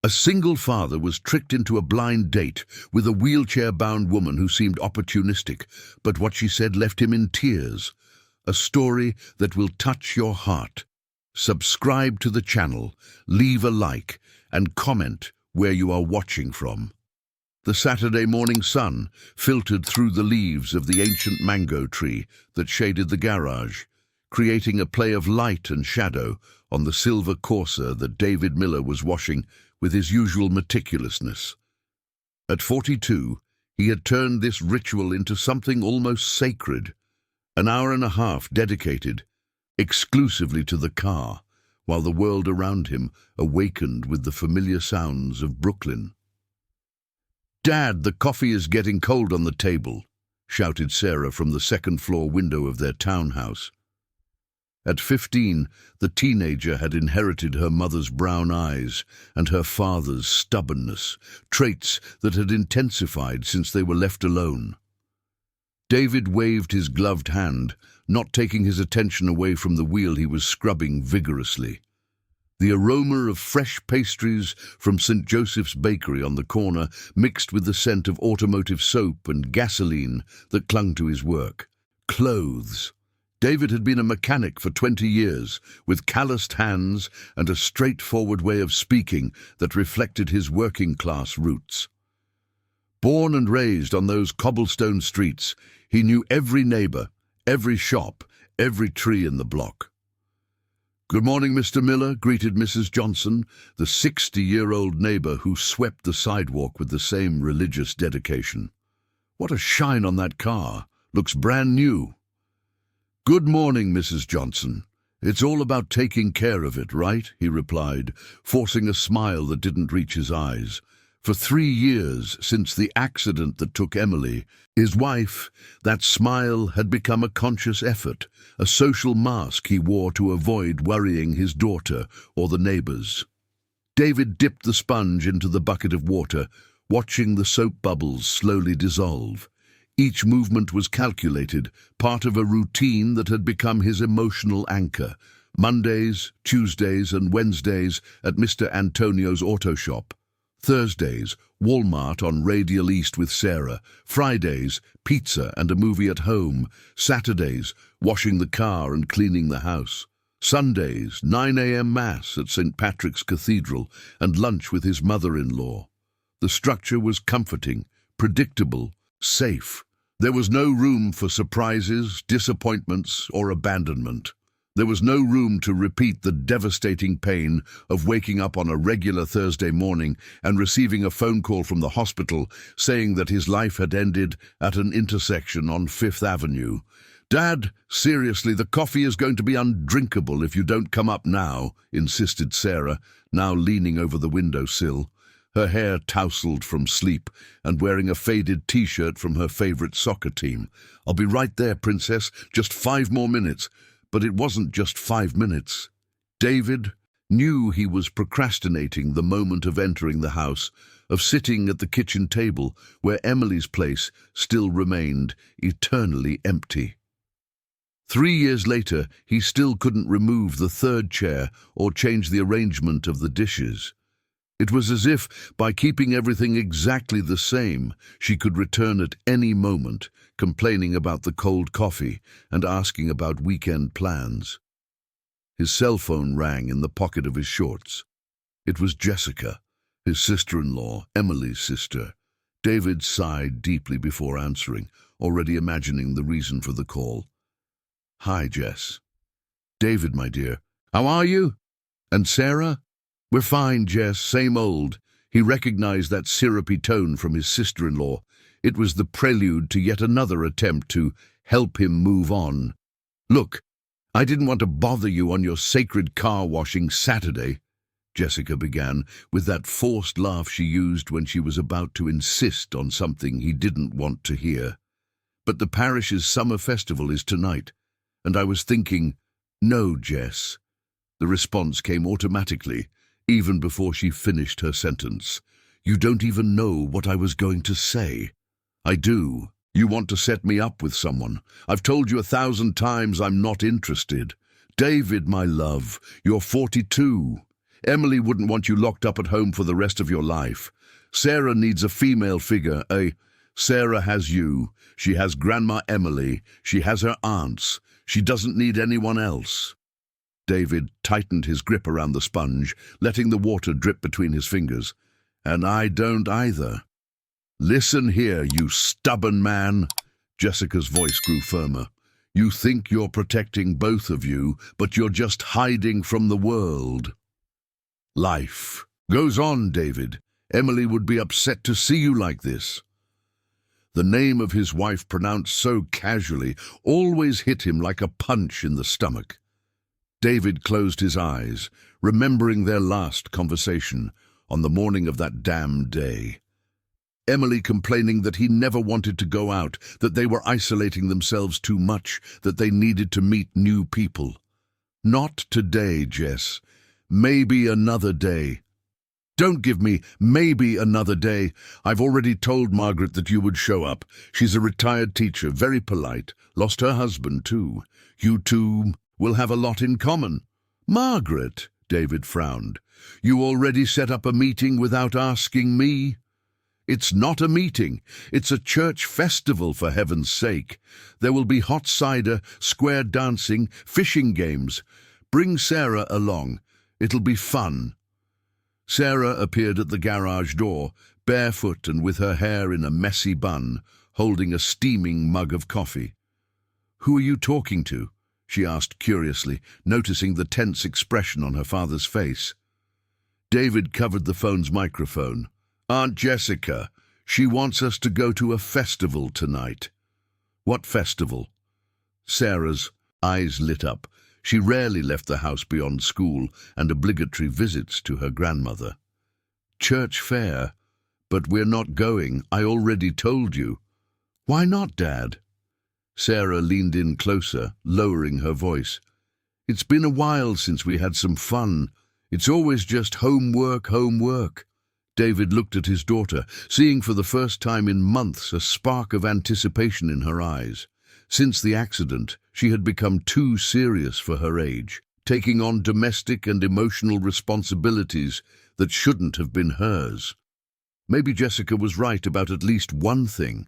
A single father was tricked into a blind date with a wheelchair-bound woman who seemed opportunistic, but what she said left him in tears. A story that will touch your heart. Subscribe to the channel, leave a like, and comment where you are watching from. The Saturday morning sun filtered through the leaves of the ancient mango tree that shaded the garage, creating a play of light and shadow on the silver Corsa that David Miller was washing with his usual meticulousness. At 42, he had turned this ritual into something almost sacred, an hour and a half dedicated exclusively to the car, while the world around him awakened with the familiar sounds of Brooklyn. "Dad, the coffee is getting cold on the table," shouted Sarah from the second-floor window of their townhouse. At 15, the teenager had inherited her mother's brown eyes and her father's stubbornness, traits that had intensified since they were left alone. David waved his gloved hand, not taking his attention away from the wheel he was scrubbing vigorously. The aroma of fresh pastries from St. Joseph's Bakery on the corner mixed with the scent of automotive soap and gasoline that clung to his work. Clothes. David had been a mechanic for 20 years, with calloused hands and a straightforward way of speaking that reflected his working-class roots. Born and raised on those cobblestone streets, he knew every neighbor, every shop, every tree in the block. "Good morning, Mr. Miller," greeted Mrs. Johnson, the 60-year-old neighbor who swept the sidewalk with the same religious dedication. "What a shine on that car. Looks brand new." "Good morning, Mrs. Johnson. It's all about taking care of it, right?" he replied, forcing a smile that didn't reach his eyes. For 3 years since the accident that took Emily, his wife, that smile had become a conscious effort, a social mask he wore to avoid worrying his daughter or the neighbors. David dipped the sponge into the bucket of water, watching the soap bubbles slowly dissolve. Each movement was calculated, part of a routine that had become his emotional anchor. Mondays, Tuesdays, and Wednesdays at Mr. Antonio's auto shop. Thursdays, Walmart on Radial East with Sarah. Fridays, pizza and a movie at home. Saturdays, washing the car and cleaning the house. Sundays, 9 a.m. Mass at St. Patrick's Cathedral and lunch with his mother-in-law. The structure was comforting, predictable, safe. There was no room for surprises, disappointments, or abandonment. There was no room to repeat the devastating pain of waking up on a regular Thursday morning and receiving a phone call from the hospital saying that his life had ended at an intersection on 5th Avenue. "Dad, seriously, the coffee is going to be undrinkable if you don't come up now," insisted Sarah, now leaning over the windowsill, her hair tousled from sleep and wearing a faded T-shirt from her favorite soccer team. "I'll be right there, Princess, just 5 more minutes." But it wasn't just 5 minutes. David knew he was procrastinating the moment of entering the house, of sitting at the kitchen table where Emily's place still remained eternally empty. 3 years later, he still couldn't remove the third chair or change the arrangement of the dishes. It was as if, by keeping everything exactly the same, she could return at any moment, complaining about the cold coffee and asking about weekend plans. His cell phone rang in the pocket of his shorts. It was Jessica, his sister-in-law, Emily's sister. David sighed deeply before answering, already imagining the reason for the call. "Hi, Jess." "David, my dear. How are you? And Sarah?" "We're fine, Jess, same old." He recognized that syrupy tone from his sister-in-law. It was the prelude to yet another attempt to help him move on. "Look, I didn't want to bother you on your sacred car-washing Saturday," Jessica began, with that forced laugh she used when she was about to insist on something he didn't want to hear. "But the parish's summer festival is tonight, and I was thinking—" "No, Jess." The response came automatically, even before she finished her sentence. "You don't even know what I was going to say." "I do. You want to set me up with someone. I've told you 1,000 times I'm not interested. David, my love, you're 42. Emily wouldn't want you locked up at home for the rest of your life. Sarah needs a female figure, Sarah has you. She has Grandma Emily. She has her aunts. She doesn't need anyone else." David tightened his grip around the sponge, letting the water drip between his fingers. "And I don't either." "Listen here, you stubborn man." Jessica's voice grew firmer. "You think you're protecting both of you, but you're just hiding from the world. Life goes on, David. Emily would be upset to see you like this." The name of his wife, pronounced so casually, always hit him like a punch in the stomach. David closed his eyes, remembering their last conversation on the morning of that damned day. Emily complaining that he never wanted to go out, that they were isolating themselves too much, that they needed to meet new people. "Not today, Jess. Maybe another day." "Don't give me maybe another day. I've already told Margaret that you would show up. She's a retired teacher, very polite, lost her husband too. You two will have a lot in common." "Margaret," David frowned, "you already set up a meeting without asking me." "It's not a meeting. It's a church festival, for heaven's sake. There will be hot cider, square dancing, fishing games. Bring Sarah along. It'll be fun." Sarah appeared at the garage door, barefoot and with her hair in a messy bun, holding a steaming mug of coffee. "Who are you talking to?" she asked curiously, noticing the tense expression on her father's face. David covered the phone's microphone. "Aunt Jessica. She wants us to go to a festival tonight." "What festival?" Sarah's eyes lit up. She rarely left the house beyond school and obligatory visits to her grandmother. "Church fair. But we're not going. I already told you." "Why not, Dad?" Sarah leaned in closer, lowering her voice. "It's been a while since we had some fun. It's always just homework, homework." David looked at his daughter, seeing for the first time in months a spark of anticipation in her eyes. Since the accident, she had become too serious for her age, taking on domestic and emotional responsibilities that shouldn't have been hers. Maybe Jessica was right about at least one thing.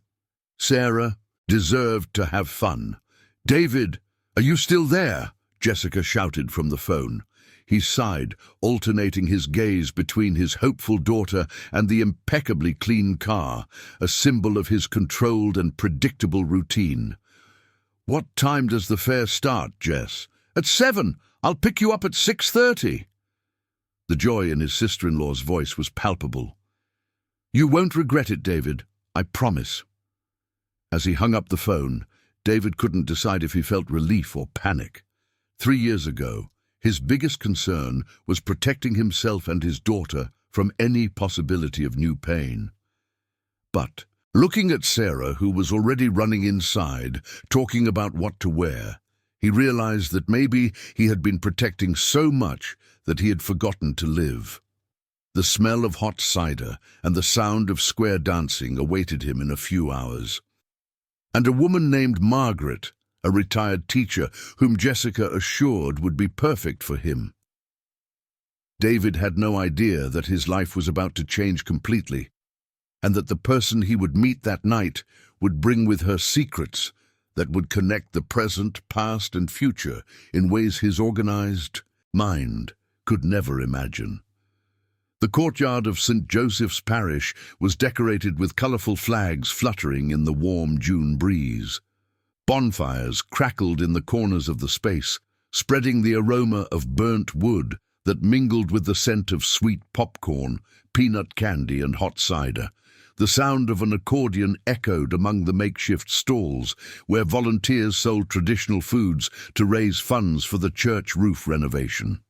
Sarah deserved to have fun. "David, are you still there?" Jessica shouted from the phone. He sighed, alternating his gaze between his hopeful daughter and the impeccably clean car, a symbol of his controlled and predictable routine. "What time does the fair start, Jess?" "At 7. I'll pick you up at 6:30. The joy in his sister-in-law's voice was palpable. "You won't regret it, David. I promise." As he hung up the phone, David couldn't decide if he felt relief or panic. 3 years ago, his biggest concern was protecting himself and his daughter from any possibility of new pain. But looking at Sarah, who was already running inside, talking about what to wear, he realized that maybe he had been protecting so much that he had forgotten to live. The smell of hot cider and the sound of square dancing awaited him in a few hours. And a woman named Margaret, a retired teacher whom Jessica assured would be perfect for him. David had no idea that his life was about to change completely, and that the person he would meet that night would bring with her secrets that would connect the present, past, and future in ways his organized mind could never imagine. The courtyard of St. Joseph's Parish was decorated with colorful flags fluttering in the warm June breeze. Bonfires crackled in the corners of the space, spreading the aroma of burnt wood that mingled with the scent of sweet popcorn, peanut candy, and hot cider. The sound of an accordion echoed among the makeshift stalls, where volunteers sold traditional foods to raise funds for the church roof renovation.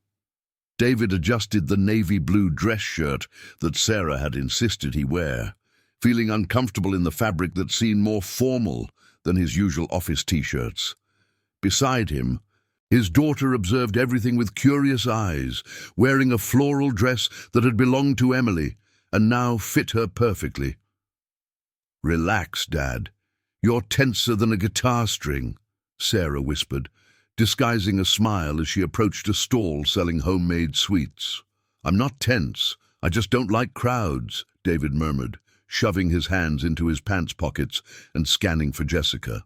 David adjusted the navy blue dress shirt that Sarah had insisted he wear, feeling uncomfortable in the fabric that seemed more formal than his usual office t-shirts. Beside him, his daughter observed everything with curious eyes, wearing a floral dress that had belonged to Emily and now fit her perfectly. "Relax, Dad. You're tenser than a guitar string," Sarah whispered, disguising a smile as she approached a stall selling homemade sweets. I'm not tense. I just don't like crowds, David murmured, shoving his hands into his pants pockets and scanning for Jessica.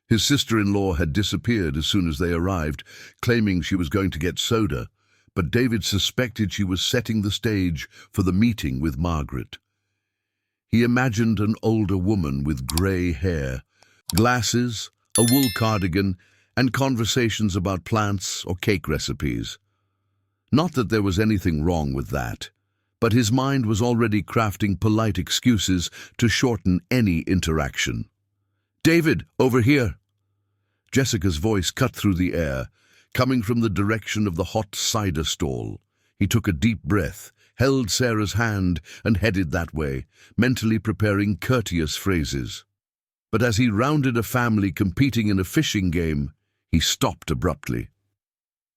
His sister-in-law had disappeared as soon as they arrived, claiming she was going to get soda, but David suspected she was setting the stage for the meeting with Margaret. He imagined an older woman with grey hair, glasses, a wool cardigan, and conversations about plants or cake recipes. Not that there was anything wrong with that, but his mind was already crafting polite excuses to shorten any interaction. "David, over here!" Jessica's voice cut through the air, coming from the direction of the hot cider stall. He took a deep breath, held Sarah's hand, and headed that way, mentally preparing courteous phrases. But as he rounded a family competing in a fishing game, he stopped abruptly.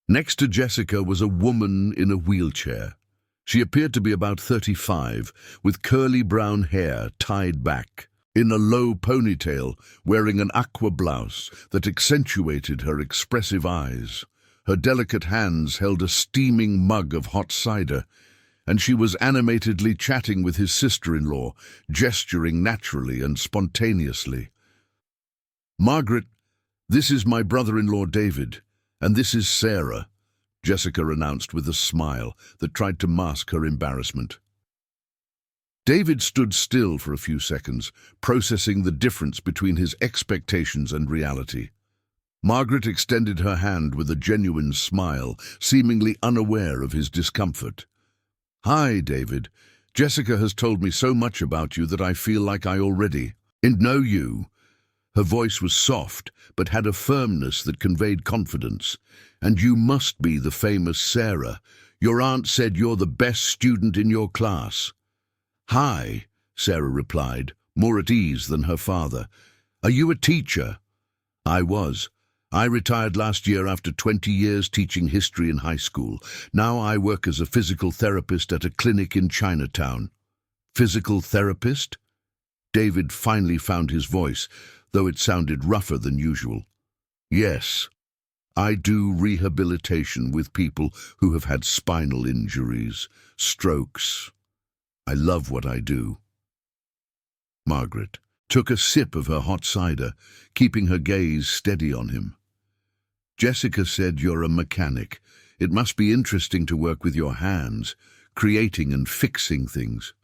Next to Jessica was a woman in a wheelchair. She appeared to be about 35, with curly brown hair tied back, in a low ponytail, wearing an aqua blouse that accentuated her expressive eyes. Her delicate hands held a steaming mug of hot cider, and she was animatedly chatting with his sister-in-law, gesturing naturally and spontaneously. "Margaret, this is my brother-in-law David, and this is Sarah," Jessica announced with a smile that tried to mask her embarrassment. David stood still for a few seconds, processing the difference between his expectations and reality. Margaret extended her hand with a genuine smile, seemingly unaware of his discomfort. "Hi, David. Jessica has told me so much about you that I feel like I already know you." Her voice was soft, but had a firmness that conveyed confidence. "And you must be the famous Sarah. Your aunt said you're the best student in your class." "Hi," Sarah replied, more at ease than her father. "Are you a teacher?" "I was. I retired last year after 20 years teaching history in high school. Now I work as a physical therapist at a clinic in Chinatown." "Physical therapist?" David finally found his voice, though it sounded rougher than usual. "Yes. I do rehabilitation with people who have had spinal injuries, strokes. I love what I do." Margaret took a sip of her hot cider, keeping her gaze steady on him. "Jessica said you're a mechanic. It must be interesting to work with your hands, creating and fixing things."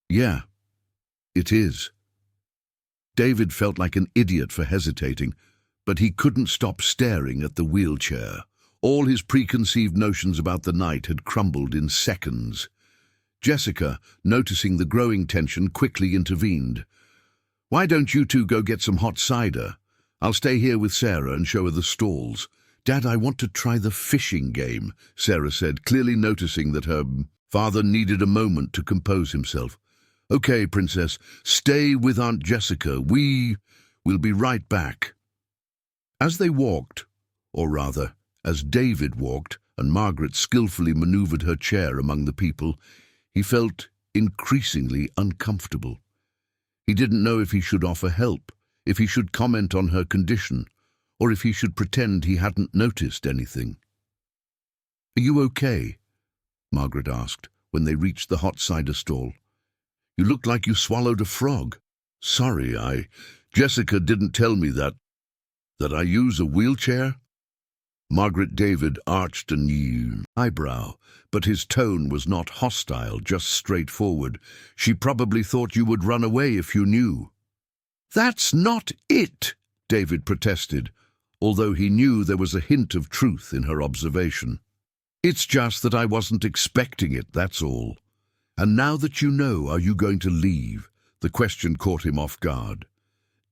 "Yeah, it is." David felt like an idiot for hesitating, but he couldn't stop staring at the wheelchair. All his preconceived notions about the night had crumbled in seconds. Jessica, noticing the growing tension, quickly intervened. "Why don't you two go get some hot cider? I'll stay here with Sarah and show her the stalls." "Dad, I want to try the fishing game," Sarah said, clearly noticing that her father needed a moment to compose himself. "Okay, Princess, stay with Aunt Jessica. We'll be right back." As they walked, or rather, as David walked and Margaret skillfully maneuvered her chair among the people, he felt increasingly uncomfortable. He didn't know if he should offer help, if he should comment on her condition, or if he should pretend he hadn't noticed anything. "Are you okay?" Margaret asked when they reached the hot cider stall. "You looked like you swallowed a frog." "Sorry, Jessica didn't tell me that I use a wheelchair." Margaret David arched a new eyebrow, but his tone was not hostile, just straightforward. "She probably thought you would run away if you knew." "That's not it," David protested, although he knew there was a hint of truth in her observation. "It's just that I wasn't expecting it, that's all." "And now that you know, are you going to leave?" The question caught him off guard.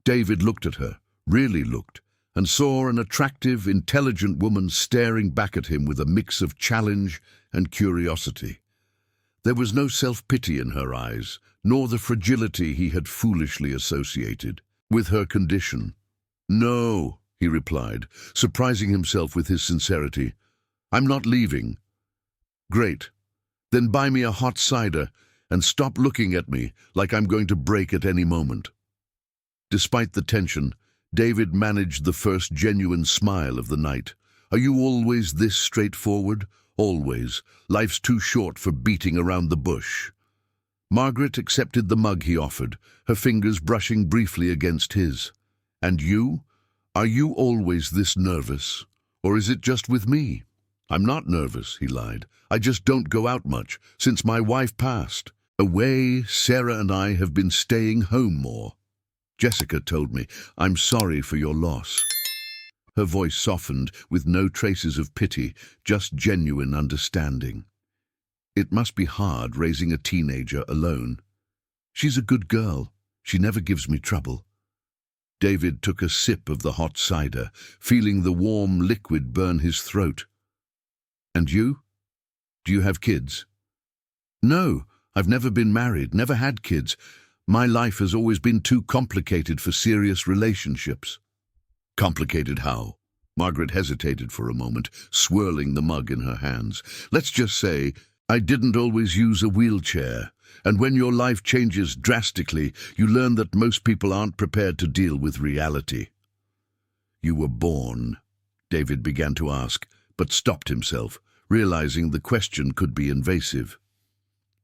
David looked at her, really looked, and saw an attractive, intelligent woman staring back at him with a mix of challenge and curiosity. There was no self-pity in her eyes, nor the fragility he had foolishly associated with her condition. "No," he replied, surprising himself with his sincerity. "I'm not leaving." "Great. Then buy me a hot cider and stop looking at me like I'm going to break at any moment." Despite the tension, David managed the first genuine smile of the night. "Are you always this straightforward? Always. Life's too short for beating around the bush. Margaret accepted the mug he offered, her fingers brushing briefly against his. And you? Are you always this nervous? Or is it just with me? I'm not nervous, he lied. I just don't go out much, since my wife passed. Away, Sarah and I have been staying home more. Jessica told me, I'm sorry for your loss. Her voice softened, with no traces of pity, just genuine understanding. It must be hard raising a teenager alone. She's a good girl. She never gives me trouble. David took a sip of the hot cider, feeling the warm liquid burn his throat. And you? Do you have kids? No, I've never been married, never had kids. My life has always been too complicated for serious relationships. Complicated how? Margaret hesitated for a moment, swirling the mug in her hands. Let's just say, I didn't always use a wheelchair, and when your life changes drastically, you learn that most people aren't prepared to deal with reality. You were born, David began to ask, but stopped himself, realizing the question could be invasive.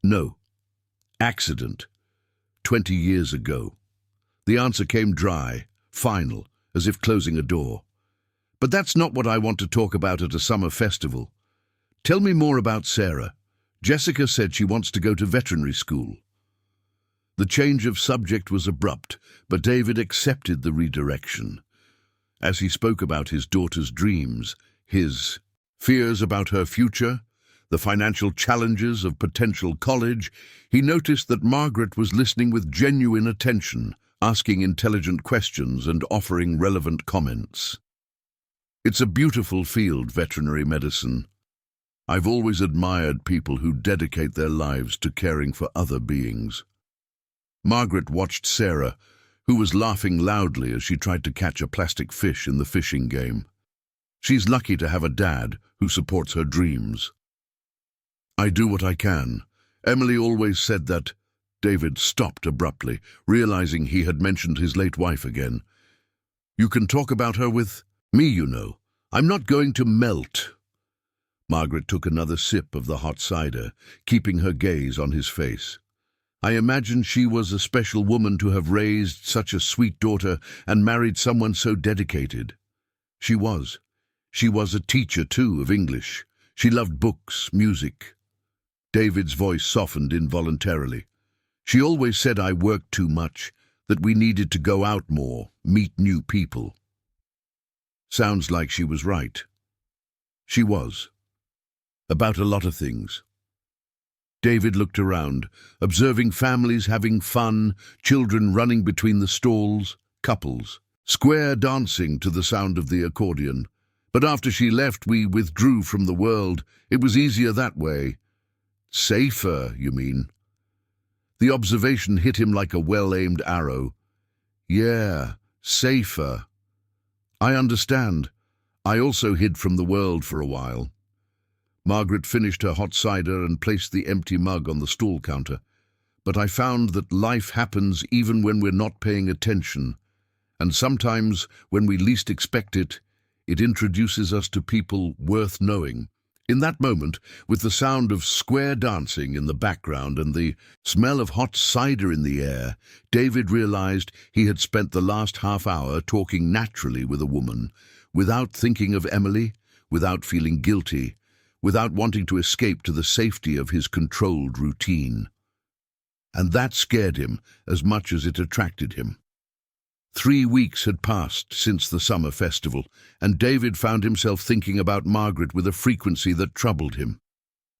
No. Accident. 20 years ago. The answer came dry, final, as if closing a door. But that's not what I want to talk about at a summer festival. Tell me more about Sarah. Jessica said she wants to go to veterinary school. The change of subject was abrupt, but David accepted the redirection. As he spoke about his daughter's dreams, his fears about her future, the financial challenges of potential college, he noticed that Margaret was listening with genuine attention, asking intelligent questions and offering relevant comments. It's a beautiful field, veterinary medicine. I've always admired people who dedicate their lives to caring for other beings. Margaret watched Sarah, who was laughing loudly as she tried to catch a plastic fish in the fishing game. She's lucky to have a dad who supports her dreams. I do what I can. Emily always said that. David stopped abruptly, realizing he had mentioned his late wife again. You can talk about her with me, you know. I'm not going to melt. Margaret took another sip of the hot cider, keeping her gaze on his face. I imagine she was a special woman to have raised such a sweet daughter and married someone so dedicated. She was. She was a teacher, too, of English. She loved books, music. David's voice softened involuntarily. She always said I worked too much, that we needed to go out more, meet new people. Sounds like she was right. She was. About a lot of things. David looked around, observing families having fun, children running between the stalls, couples, square dancing to the sound of the accordion. But after she left, we withdrew from the world. It was easier that way. Safer, you mean? The observation hit him like a well-aimed arrow. Yeah, safer. I understand. I also hid from the world for a while. Margaret finished her hot cider and placed the empty mug on the stall counter. But I found that life happens even when we're not paying attention. And sometimes, when we least expect it, it introduces us to people worth knowing. In that moment, with the sound of square dancing in the background and the smell of hot cider in the air, David realized he had spent the last half hour talking naturally with a woman, without thinking of Emily, without feeling guilty, without wanting to escape to the safety of his controlled routine. And that scared him as much as it attracted him. 3 weeks had passed since the summer festival, and David found himself thinking about Margaret with a frequency that troubled him.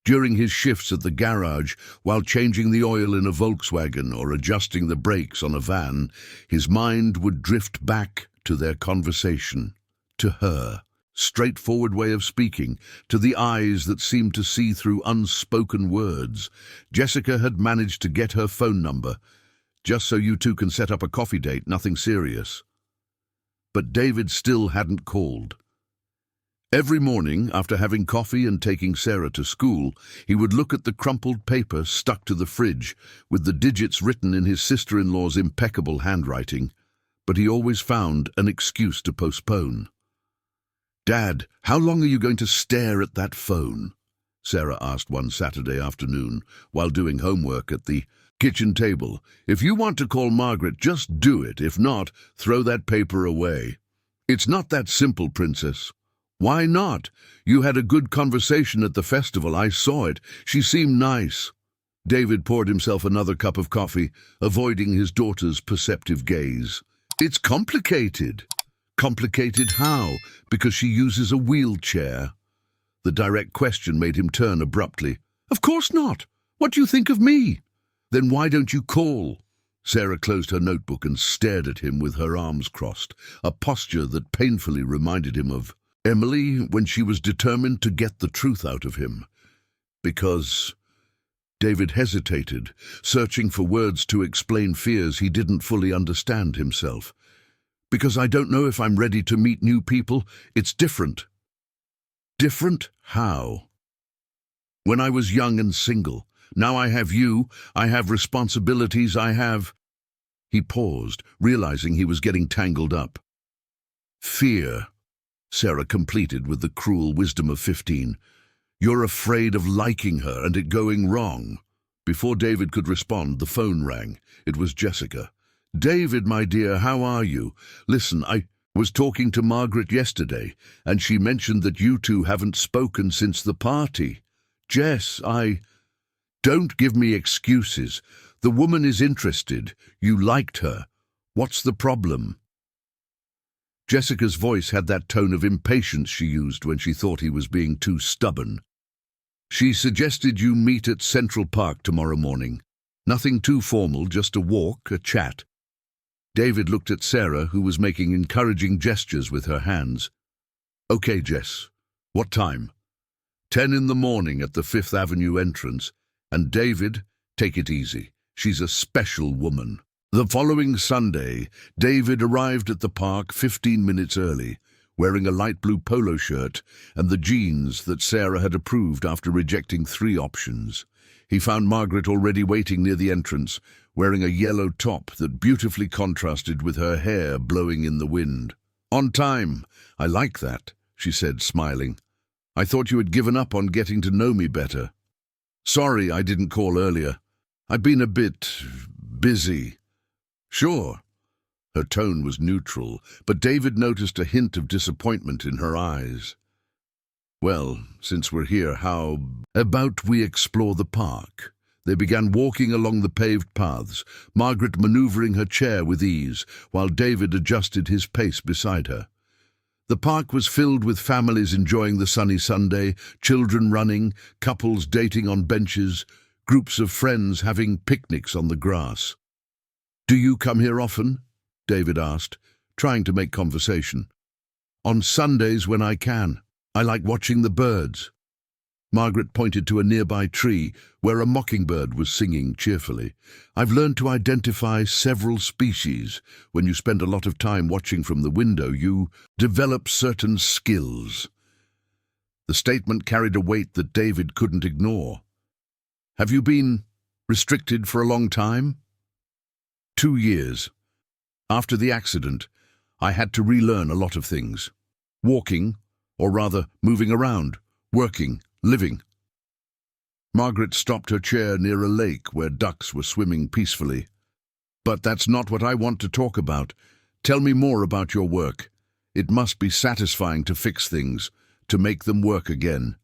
During his shifts at the garage, while changing the oil in a Volkswagen or adjusting the brakes on a van, his mind would drift back to their conversation, to her. Straightforward way of speaking, to the eyes that seemed to see through unspoken words. Jessica had managed to get her phone number, just so you two can set up a coffee date, nothing serious. But David still hadn't called. Every morning, after having coffee and taking Sarah to school, he would look at the crumpled paper stuck to the fridge, with the digits written in his sister-in-law's impeccable handwriting, but he always found an excuse to postpone. Dad, how long are you going to stare at that phone? Sarah asked one Saturday afternoon while doing homework at the kitchen table. "If you want to call Margaret, just do it. If not, throw that paper away." "It's not that simple, Princess." "Why not? You had a good conversation at the festival. I saw it. She seemed nice." David poured himself another cup of coffee, avoiding his daughter's perceptive gaze. "It's complicated." "Complicated how? Because she uses a wheelchair?" The direct question made him turn abruptly. "Of course not. What do you think of me?" "Then why don't you call?" Sarah closed her notebook and stared at him with her arms crossed, a posture that painfully reminded him of Emily when she was determined to get the truth out of him. "Because—" David hesitated, searching for words to explain fears he didn't fully understand himself. "Because I don't know if I'm ready to meet new people. It's different." "Different? How?" "When I was young and single. Now I have you, I have responsibilities, I have—" He paused, realizing he was getting tangled up. "Fear," Sarah completed with the cruel wisdom of 15. "You're afraid of liking her and it going wrong." Before David could respond, the phone rang. It was Jessica. "David, my dear, how are you? Listen, I was talking to Margaret yesterday, and she mentioned that you two haven't spoken since the party. Jess, Don't give me excuses. The woman is interested. You liked her. What's the problem?" Jessica's voice had that tone of impatience she used when she thought he was being too stubborn. "She suggested you meet at Central Park tomorrow morning. Nothing too formal, just a walk, a chat." David looked at Sarah, who was making encouraging gestures with her hands. "Okay, Jess. What time?" 10 in the morning at the Fifth Avenue entrance. And David, take it easy. She's a special woman." The following Sunday, David arrived at the park 15 minutes early, wearing a light blue polo shirt and the jeans that Sarah had approved after rejecting 3 options. He found Margaret already waiting near the entrance, wearing a yellow top that beautifully contrasted with her hair blowing in the wind. "On time. I like that," she said, smiling. "I thought you had given up on getting to know me better." "Sorry I didn't call earlier. I've been a bit busy." "Sure." Her tone was neutral, but David noticed a hint of disappointment in her eyes. "Well, since we're here, how about we explore the park?" They began walking along the paved paths, Margaret maneuvering her chair with ease, while David adjusted his pace beside her. The park was filled with families enjoying the sunny Sunday, children running, couples dating on benches, groups of friends having picnics on the grass. "Do you come here often?" David asked, trying to make conversation. "On Sundays when I can. I like watching the birds." Margaret pointed to a nearby tree where a mockingbird was singing cheerfully. "I've learned to identify several species. When you spend a lot of time watching from the window, you develop certain skills." The statement carried a weight that David couldn't ignore. "Have you been restricted for a long time?" 2 years. After the accident, I had to relearn a lot of things. Walking, or rather moving around, working, living." Margaret stopped her chair near a lake where ducks were swimming peacefully. "But that's not what I want to talk about. Tell me more about your work. It must be satisfying to fix things, to make them work again."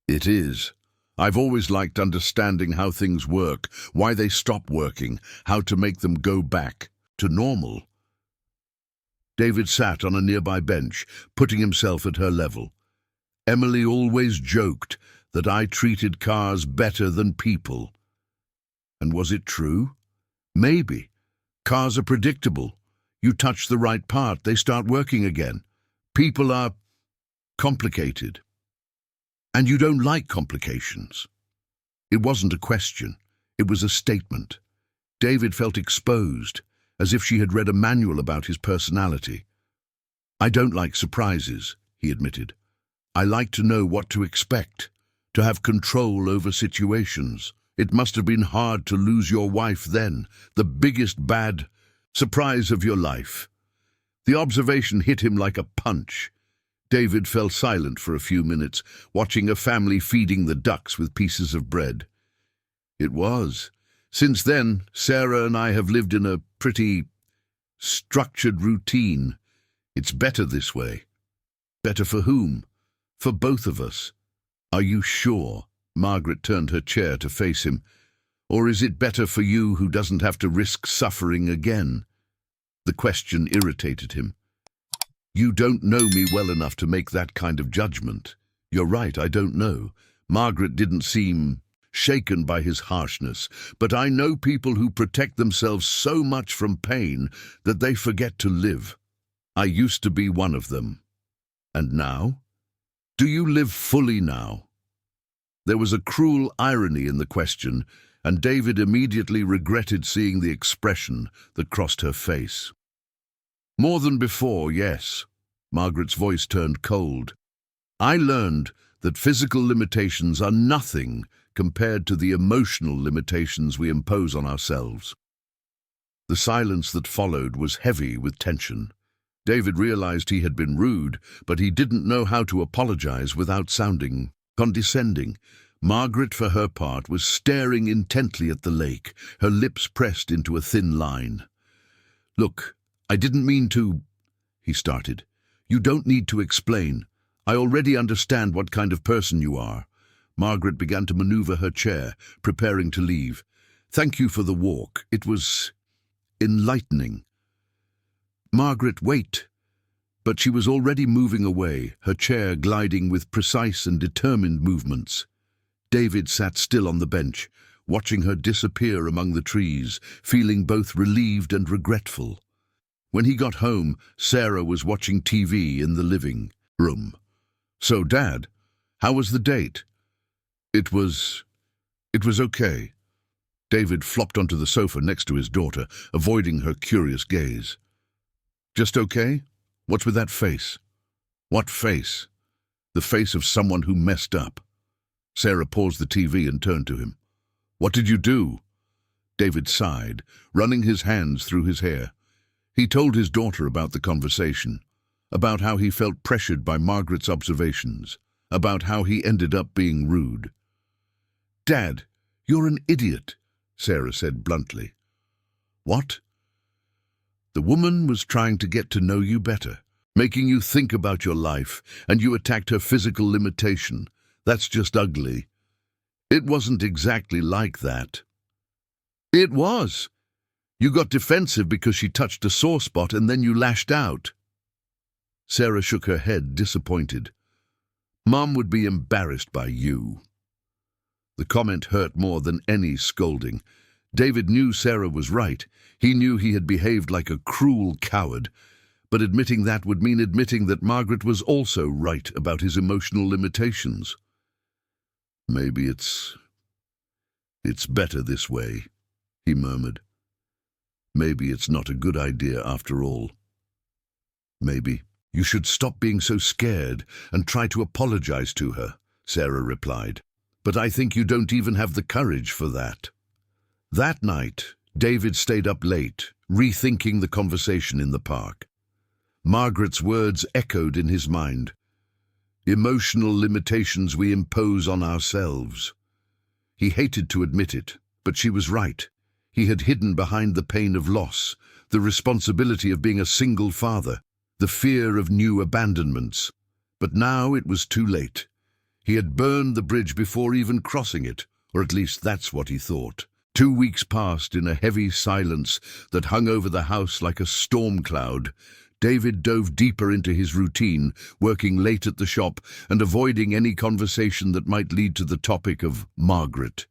"It is. I've always liked understanding how things work, why they stop working, how to make them go back to normal." David sat on a nearby bench, putting himself at her level. "Emily always joked that I treated cars better than people." And was it true? Maybe. Cars are predictable. You touch the right part, they start working again. People are complicated. And you don't like complications. It wasn't a question. It was a statement. David felt exposed, as if she had read a manual about his personality. "I don't like surprises," he admitted. "I like to know what to expect, to have control over situations. It must have been hard to lose your wife then, the biggest bad surprise of your life." The observation hit him like a punch. David fell silent for a few minutes, watching a family feeding the ducks with pieces of bread. It was. Since then, Sarah and I have lived in a pretty structured routine. It's better this way. Better for whom? For both of us. Are you sure? Margaret turned her chair to face him. Or is it better for you who doesn't have to risk suffering again? The question irritated him. You don't know me well enough to make that kind of judgment. You're right, I don't know. Margaret didn't seem shaken by his harshness, but I know people who protect themselves so much from pain that they forget to live. I used to be one of them. And now? Do you live fully now? There was a cruel irony in the question, and David immediately regretted seeing the expression that crossed her face. More than before, yes. Margaret's voice turned cold. I learned that physical limitations are nothing compared to the emotional limitations we impose on ourselves. The silence that followed was heavy with tension. David realized he had been rude, but he didn't know how to apologize without sounding condescending. Margaret, for her part, was staring intently at the lake, her lips pressed into a thin line. Look, I didn't mean to, he started. You don't need to explain. I already understand what kind of person you are. Margaret began to maneuver her chair, preparing to leave. Thank you for the walk. It was enlightening. Margaret, wait. But she was already moving away, her chair gliding with precise and determined movements. David sat still on the bench, watching her disappear among the trees, feeling both relieved and regretful. When he got home, Sarah was watching TV in the living room. So, Dad, how was the date? It was okay. David flopped onto the sofa next to his daughter, avoiding her curious gaze. Just okay? What's with that face? What face? The face of someone who messed up. Sarah paused the TV and turned to him. What did you do? David sighed, running his hands through his hair. He told his daughter about the conversation, about how he felt pressured by Margaret's observations, about how he ended up being rude. Dad, you're an idiot, Sarah said bluntly. What? The woman was trying to get to know you better, making you think about your life, and you attacked her physical limitation. That's just ugly. It wasn't exactly like that. It was. You got defensive because she touched a sore spot and then you lashed out. Sarah shook her head, disappointed. Mom would be embarrassed by you. The comment hurt more than any scolding. David knew Sarah was right. He knew he had behaved like a cruel coward. But admitting that would mean admitting that Margaret was also right about his emotional limitations. Maybe it's better this way, he murmured. Maybe it's not a good idea after all. Maybe. You should stop being so scared and try to apologize to her, Sarah replied. But I think you don't even have the courage for that. That night, David stayed up late, rethinking the conversation in the park. Margaret's words echoed in his mind. Emotional limitations we impose on ourselves. He hated to admit it, but she was right. He had hidden behind the pain of loss, the responsibility of being a single father, the fear of new abandonments. But now it was too late. He had burned the bridge before even crossing it, or at least that's what he thought. 2 weeks passed in a heavy silence that hung over the house like a storm cloud. David dove deeper into his routine, working late at the shop and avoiding any conversation that might lead to the topic of Margaret.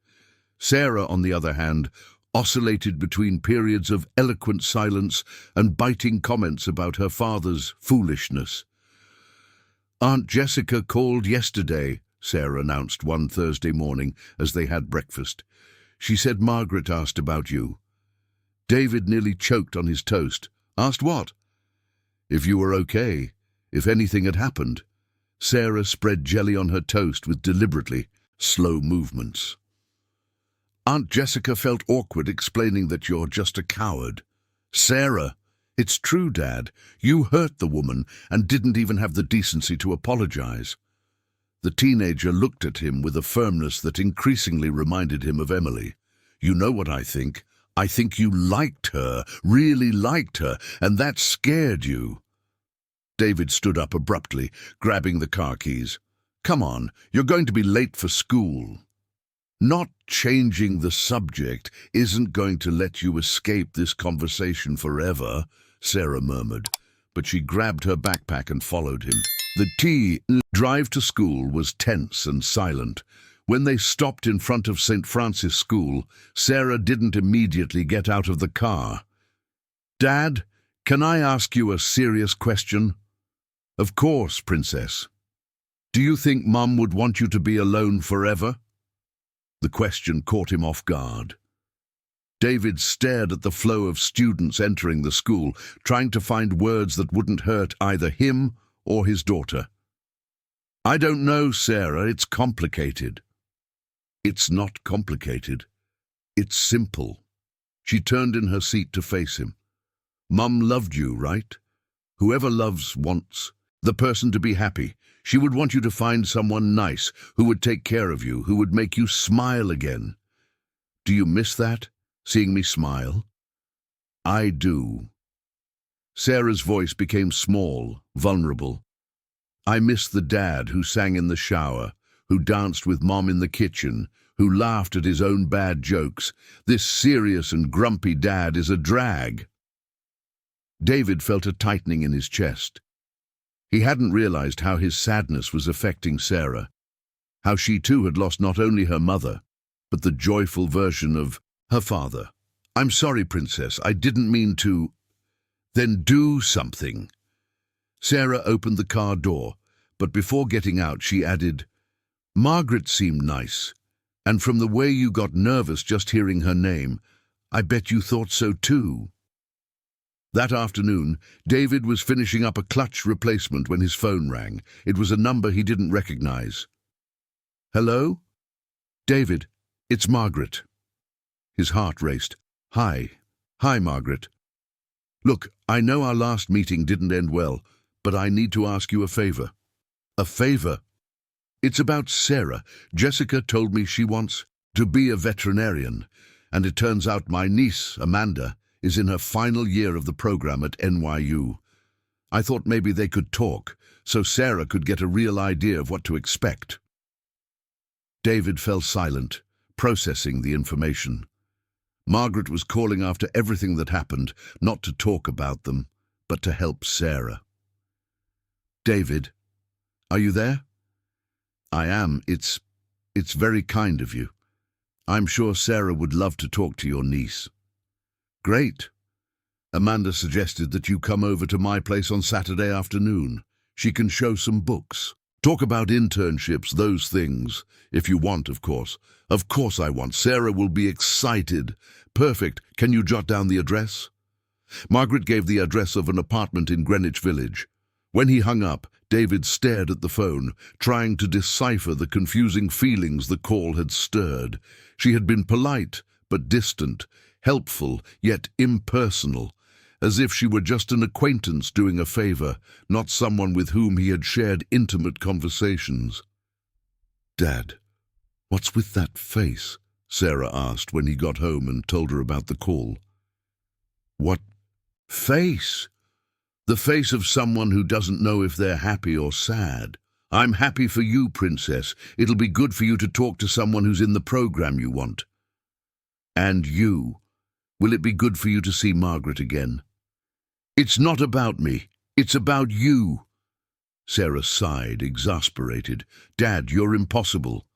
Sarah, on the other hand, oscillated between periods of eloquent silence and biting comments about her father's foolishness. Aunt Jessica called yesterday, Sarah announced one Thursday morning as they had breakfast. She said Margaret asked about you. David nearly choked on his toast. Asked what? If you were okay, if anything had happened. Sarah spread jelly on her toast with deliberately slow movements. Aunt Jessica felt awkward explaining that you're just a coward. Sarah, It's true, Dad. You hurt the woman and didn't even have the decency to apologize. The teenager looked at him with a firmness that increasingly reminded him of Emily. You know what I think? I think you liked her, really liked her, and that scared you. David stood up abruptly, grabbing the car keys. Come on, you're going to be late for school. Not changing the subject isn't going to let you escape this conversation forever, Sarah murmured, but she grabbed her backpack and followed him. The drive to school was tense and silent. When they stopped in front of St. Francis School, Sarah didn't immediately get out of the car. Dad, can I ask you a serious question? Of course, Princess. Do you think Mum would want you to be alone forever? The question caught him off guard. David stared at the flow of students entering the school, trying to find words that wouldn't hurt either him or his daughter. I don't know, Sarah, it's complicated. It's not complicated. It's simple. She turned in her seat to face him. Mum loved you, right? Whoever loves wants the person to be happy. She would want you to find someone nice, who would take care of you, who would make you smile again. Do you miss that, seeing me smile? I do. Sarah's voice became small, vulnerable. I miss the dad who sang in the shower, who danced with Mom in the kitchen, who laughed at his own bad jokes. This serious and grumpy dad is a drag. David felt a tightening in his chest. He hadn't realized how his sadness was affecting Sarah, how she too had lost not only her mother, but the joyful version of her father. I'm sorry, Princess, I didn't mean to. Then do something. Sarah opened the car door, but before getting out she added, Margaret seemed nice, and from the way you got nervous just hearing her name, I bet you thought so too. That afternoon, David was finishing up a clutch replacement when his phone rang. It was a number he didn't recognize. Hello? David, it's Margaret. His heart raced. Hi. Hi, Margaret. Look, I know our last meeting didn't end well, but I need to ask you a favor. A favor? It's about Sarah. Jessica told me she wants to be a veterinarian, and it turns out my niece, Amanda, is in her final year of the program at NYU. I thought maybe they could talk, so Sarah could get a real idea of what to expect. David fell silent, processing the information. Margaret was calling after everything that happened, not to talk about them, but to help Sarah. David, are you there? I am. It's very kind of you. I'm sure Sarah would love to talk to your niece. Great. Amanda suggested that you come over to my place on Saturday afternoon. She can show some books. Talk about internships, those things. If you want, of course. Of course I want. Sarah will be excited. Perfect. Can you jot down the address? Margaret gave the address of an apartment in Greenwich Village. When he hung up, David stared at the phone, trying to decipher the confusing feelings the call had stirred. She had been polite, but distant, helpful, yet impersonal, as if she were just an acquaintance doing a favor, not someone with whom he had shared intimate conversations. Dad, what's with that face? Sarah asked when he got home and told her about the call. What face? The face of someone who doesn't know if they're happy or sad. I'm happy for you, Princess. It'll be good for you to talk to someone who's in the program you want. And you. Will it be good for you to see Margaret again? It's not about me. It's about you. Sarah sighed, exasperated. Dad, you're impossible.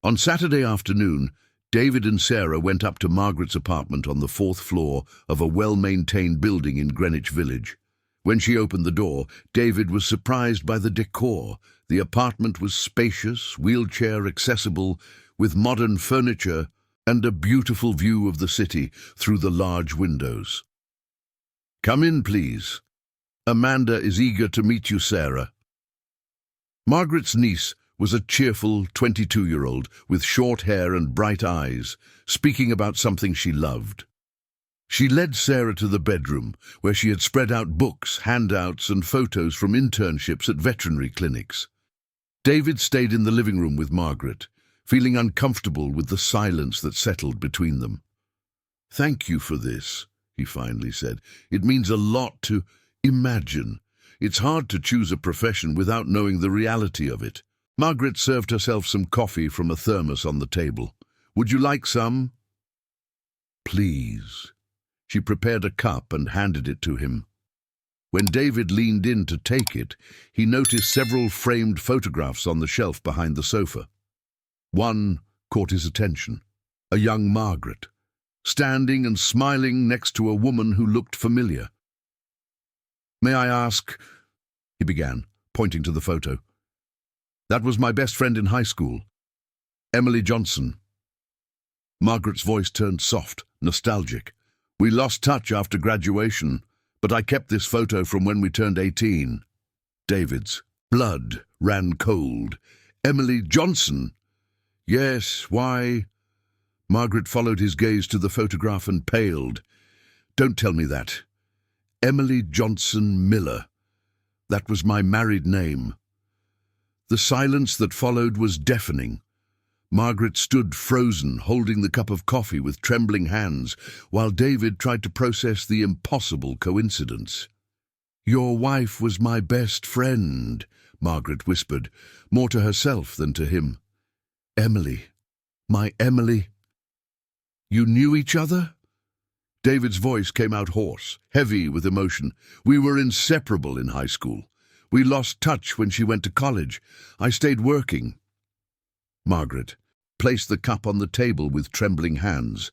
On Saturday afternoon, David and Sarah went up to Margaret's apartment on the 4th floor of a well-maintained building in Greenwich Village. When she opened the door, David was surprised by the decor. The apartment was spacious, wheelchair accessible, with modern furniture and a beautiful view of the city through the large windows. Come in, please. Amanda is eager to meet you, Sarah. Margaret's niece was a cheerful 22-year-old with short hair and bright eyes, speaking about something she loved. She led Sarah to the bedroom, where she had spread out books, handouts, and photos from internships at veterinary clinics. David stayed in the living room with Margaret, feeling uncomfortable with the silence that settled between them. "Thank you for this," he finally said. "It means a lot to imagine. It's hard to choose a profession without knowing the reality of it." Margaret served herself some coffee from a thermos on the table. "Would you like some?" "Please." She prepared a cup and handed it to him. When David leaned in to take it, he noticed several framed photographs on the shelf behind the sofa. One caught his attention: a young Margaret, standing and smiling next to a woman who looked familiar. "May I ask," he began, pointing to the photo. "That was my best friend in high school, Emily Johnson." Margaret's voice turned soft, nostalgic. "We lost touch after graduation, but I kept this photo from when we turned 18. David's blood ran cold. "Emily Johnson?" "Yes, why?" Margaret followed his gaze to the photograph and paled. "Don't tell me that. Emily Johnson Miller. That was my married name." The silence that followed was deafening. Margaret stood frozen, holding the cup of coffee with trembling hands, while David tried to process the impossible coincidence. "Your wife was my best friend," Margaret whispered, more to herself than to him. "Emily. My Emily." "You knew each other?" David's voice came out hoarse, heavy with emotion. "We were inseparable in high school. We lost touch when she went to college. I stayed working." Margaret placed the cup on the table with trembling hands.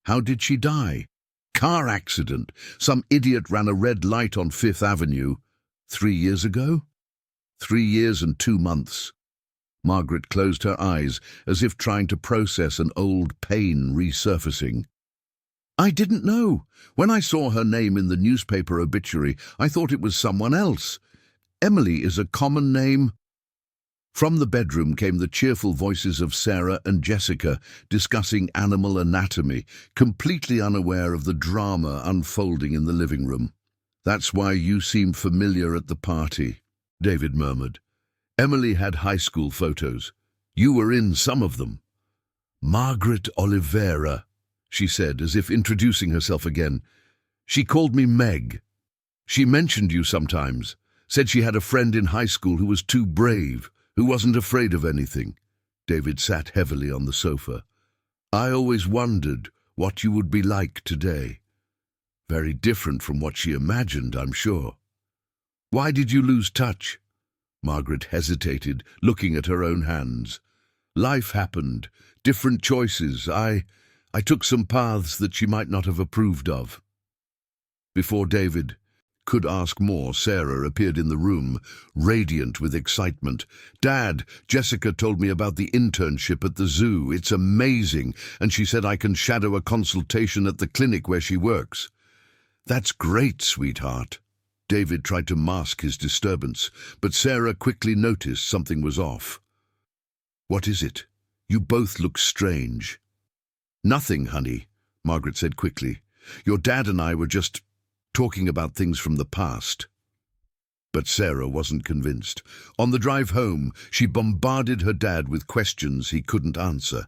"How did she die?" "Car accident. Some idiot ran a red light on Fifth Avenue. 3 years ago?" 3 years and 2 months. Margaret closed her eyes, as if trying to process an old pain resurfacing. "I didn't know. When I saw her name in the newspaper obituary, I thought it was someone else. Emily is a common name." From the bedroom came the cheerful voices of Sarah and Jessica discussing animal anatomy, completely unaware of the drama unfolding in the living room. "That's why you seem familiar at the party," David murmured. "Emily had high school photos. You were in some of them." "Margaret Oliveira," she said, as if introducing herself again. "She called me Meg. She mentioned you sometimes, said she had a friend in high school who was too brave, who wasn't afraid of anything." David sat heavily on the sofa. "I always wondered what you would be like today. Very different from what she imagined, I'm sure." "Why did you lose touch?" Margaret hesitated, looking at her own hands. "Life happened, different choices. I took some paths that she might not have approved of." Before David could ask more, Sarah appeared in the room, radiant with excitement. "Dad, Jessica told me about the internship at the zoo. It's amazing, and she said I can shadow a consultation at the clinic where she works." "That's great, sweetheart." David tried to mask his disturbance, but Sarah quickly noticed something was off. "What is it? You both look strange." "Nothing, honey," Margaret said quickly. "Your dad and I were just talking about things from the past." But Sarah wasn't convinced. On the drive home, she bombarded her dad with questions he couldn't answer.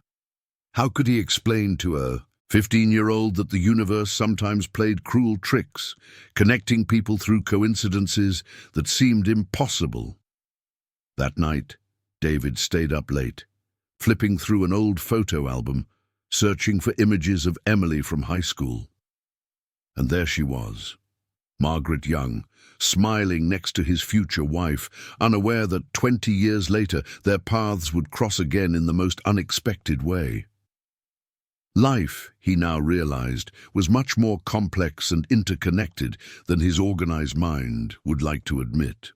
How could he explain to a 15-year-old that the universe sometimes played cruel tricks, connecting people through coincidences that seemed impossible? That night, David stayed up late, flipping through an old photo album, searching for images of Emily from high school. And there she was, Margaret Young, smiling next to his future wife, unaware that 20 years later their paths would cross again in the most unexpected way. Life, he now realized, was much more complex and interconnected than his organized mind would like to admit.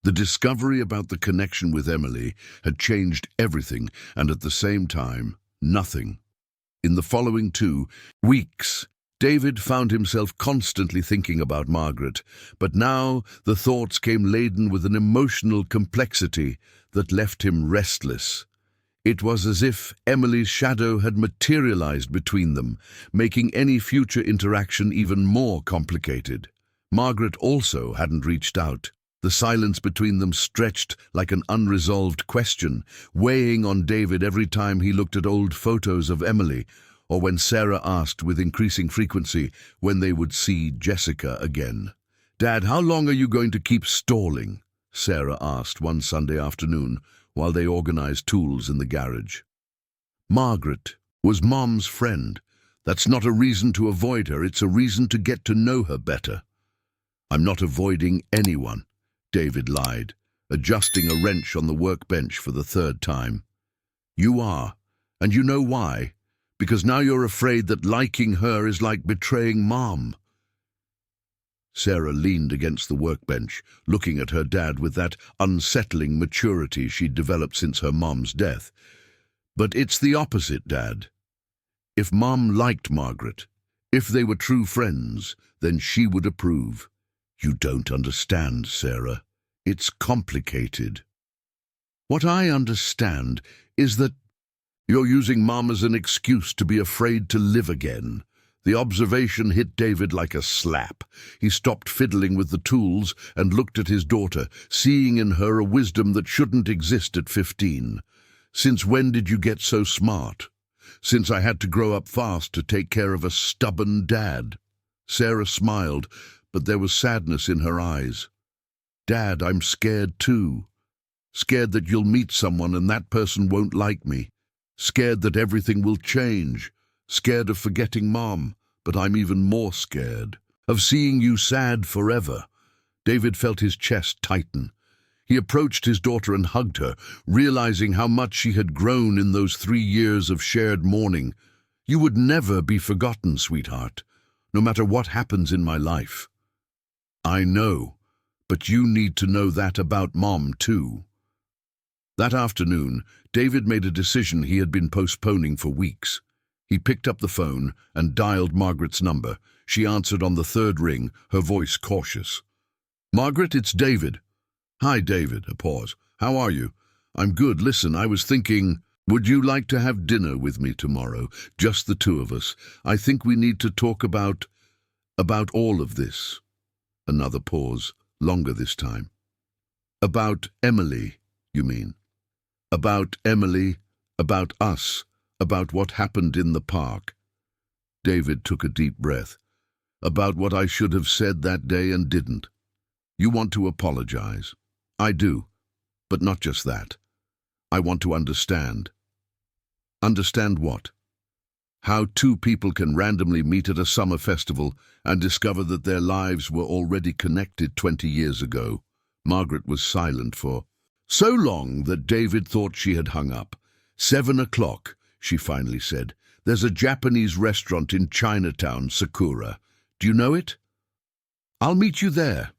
The discovery about the connection with Emily had changed everything, and at the same time, nothing. In the following 2 weeks, David found himself constantly thinking about Margaret, but now the thoughts came laden with an emotional complexity that left him restless. It was as if Emily's shadow had materialized between them, making any future interaction even more complicated. Margaret also hadn't reached out. The silence between them stretched like an unresolved question, weighing on David every time he looked at old photos of Emily, or when Sarah asked with increasing frequency when they would see Jessica again. "Dad, how long are you going to keep stalling?" Sarah asked one Sunday afternoon while they organized tools in the garage. Margaret was Mom's friend. That's not a reason to avoid her, it's a reason to get to know her better. "I'm not avoiding anyone," David lied, adjusting a wrench on the workbench for the third time. "You are, and you know why? Because now you're afraid that liking her is like betraying Mom." Sarah leaned against the workbench, looking at her dad with that unsettling maturity she'd developed since her mom's death. "But it's the opposite, Dad. If Mom liked Margaret, if they were true friends, then she would approve." "You don't understand, Sarah. It's complicated." "What I understand is that you're using Mom as an excuse to be afraid to live again." The observation hit David like a slap. He stopped fiddling with the tools and looked at his daughter, seeing in her a wisdom that shouldn't exist at 15. "Since when did you get so smart?" "Since I had to grow up fast to take care of a stubborn dad." Sarah smiled, but there was sadness in her eyes. "Dad, I'm scared too. Scared that you'll meet someone and that person won't like me. Scared that everything will change. Scared of forgetting Mom, but I'm even more scared of seeing you sad forever." David felt his chest tighten. He approached his daughter and hugged her, realizing how much she had grown in those 3 years of shared mourning. "You would never be forgotten, sweetheart, no matter what happens in my life." "I know, but you need to know that about Mom too." That afternoon, David made a decision he had been postponing for weeks. He picked up the phone and dialed Margaret's number. She answered on the third ring, her voice cautious. "Margaret, it's David." "Hi, David." A pause. "How are you?" "I'm good. Listen, I was thinking, would you like to have dinner with me tomorrow? Just the two of us. I think we need to talk about all of this." Another pause, longer this time. "About Emily, you mean?" "About Emily, about us. About what happened in the park." David took a deep breath. "About what I should have said that day and didn't. You want to apologize." "I do, but not just that. I want to understand." "Understand what?" "How two people can randomly meet at a summer festival and discover that their lives were already connected 20 years ago." Margaret was silent for so long that David thought she had hung up. 7 o'clock. She finally said. "There's a Japanese restaurant in Chinatown, Sakura. Do you know it?" "I'll meet you there."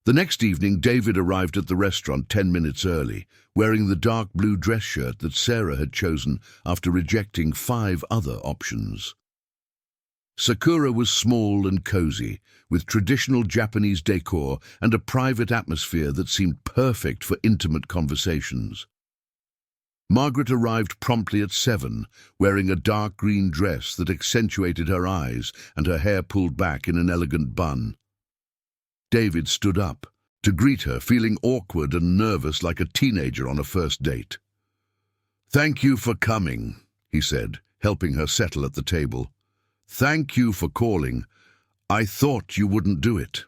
The next evening, David arrived at the restaurant 10 minutes early, wearing the dark blue dress shirt that Sarah had chosen after rejecting 5 other options. Sakura was small and cozy, with traditional Japanese decor and a private atmosphere that seemed perfect for intimate conversations. Margaret arrived promptly at 7, wearing a dark green dress that accentuated her eyes and her hair pulled back in an elegant bun. David stood up to greet her, feeling awkward and nervous like a teenager on a first date. "Thank you for coming," he said, helping her settle at the table. "Thank you for calling. I thought you wouldn't do it."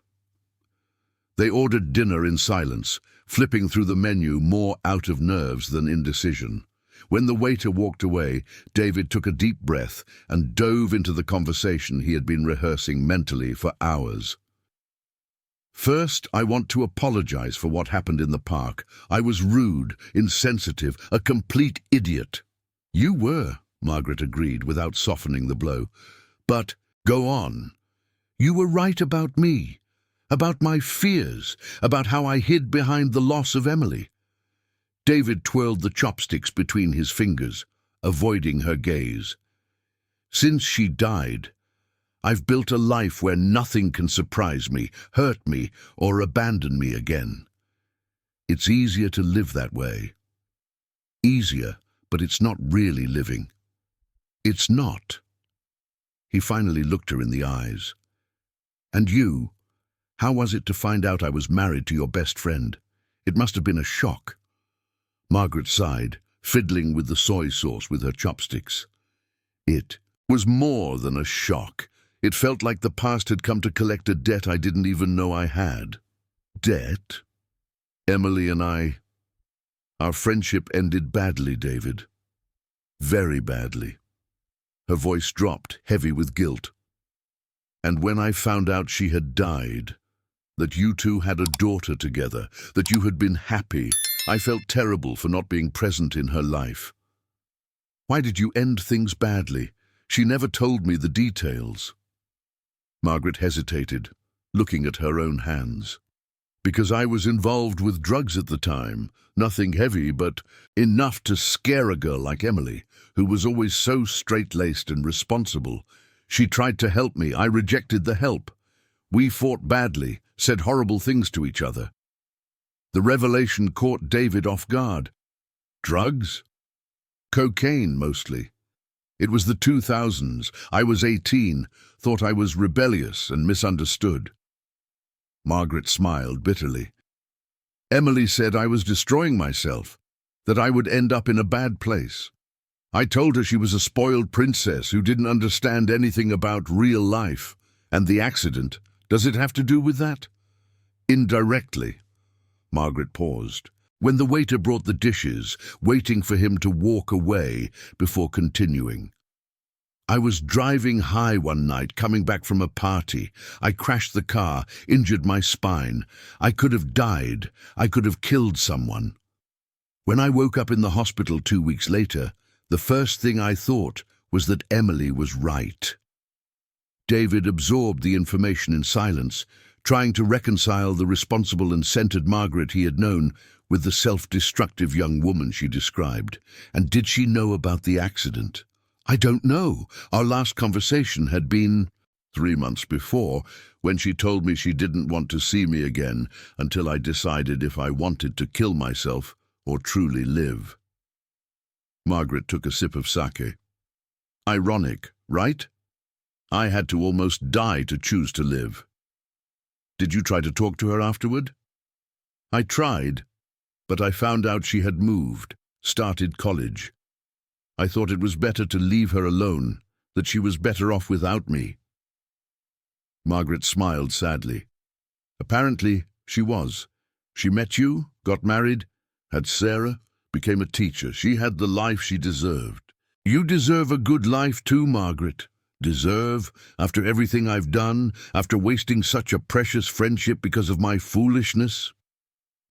They ordered dinner in silence, flipping through the menu more out of nerves than indecision. When the waiter walked away, David took a deep breath and dove into the conversation he had been rehearsing mentally for hours. "First, I want to apologize for what happened in the park. I was rude, insensitive, a complete idiot." "You were," Margaret agreed without softening the blow. "But, go on. You were right about me. About my fears, about how I hid behind the loss of Emily." David twirled the chopsticks between his fingers, avoiding her gaze. "Since she died, I've built a life where nothing can surprise me, hurt me, or abandon me again. It's easier to live that way. Easier, but it's not really living. It's not. He finally looked her in the eyes. And you? How was it to find out I was married to your best friend? It must have been a shock. Margaret sighed, fiddling with the soy sauce with her chopsticks. It was more than a shock. It felt like the past had come to collect a debt I didn't even know I had. Debt? Emily and I, our friendship ended badly, David. Very badly. Her voice dropped, heavy with guilt. And when I found out she had died, that you two had a daughter together, that you had been happy, I felt terrible for not being present in her life. Why did you end things badly? She never told me the details. Margaret hesitated, looking at her own hands. Because I was involved with drugs at the time, nothing heavy, but enough to scare a girl like Emily, who was always so straight-laced and responsible. She tried to help me. I rejected the help. We fought badly, said horrible things to each other. The revelation caught David off guard. Drugs? Cocaine, mostly. It was the 2000s. I was 18, thought I was rebellious and misunderstood. Margaret smiled bitterly. Emily said I was destroying myself, that I would end up in a bad place. I told her she was a spoiled princess who didn't understand anything about real life. And the accident, does it have to do with that? Indirectly. Margaret paused. When the waiter brought the dishes, waiting for him to walk away before continuing. I was driving high one night, coming back from a party. I crashed the car, injured my spine. I could have died. I could have killed someone. When I woke up in the hospital 2 weeks later, the first thing I thought was that Emily was right. David absorbed the information in silence, trying to reconcile the responsible and centered Margaret he had known with the self-destructive young woman she described. And did she know about the accident? I don't know. Our last conversation had been 3 months before, when she told me she didn't want to see me again until I decided if I wanted to kill myself or truly live. Margaret took a sip of sake. Ironic, right? I had to almost die to choose to live. Did you try to talk to her afterward? I tried, but I found out she had moved, started college. I thought it was better to leave her alone, that she was better off without me. Margaret smiled sadly. Apparently, she was. She met you, got married, had Sarah, became a teacher. She had the life she deserved. You deserve a good life too, Margaret. Deserve, after everything I've done, after wasting such a precious friendship because of my foolishness.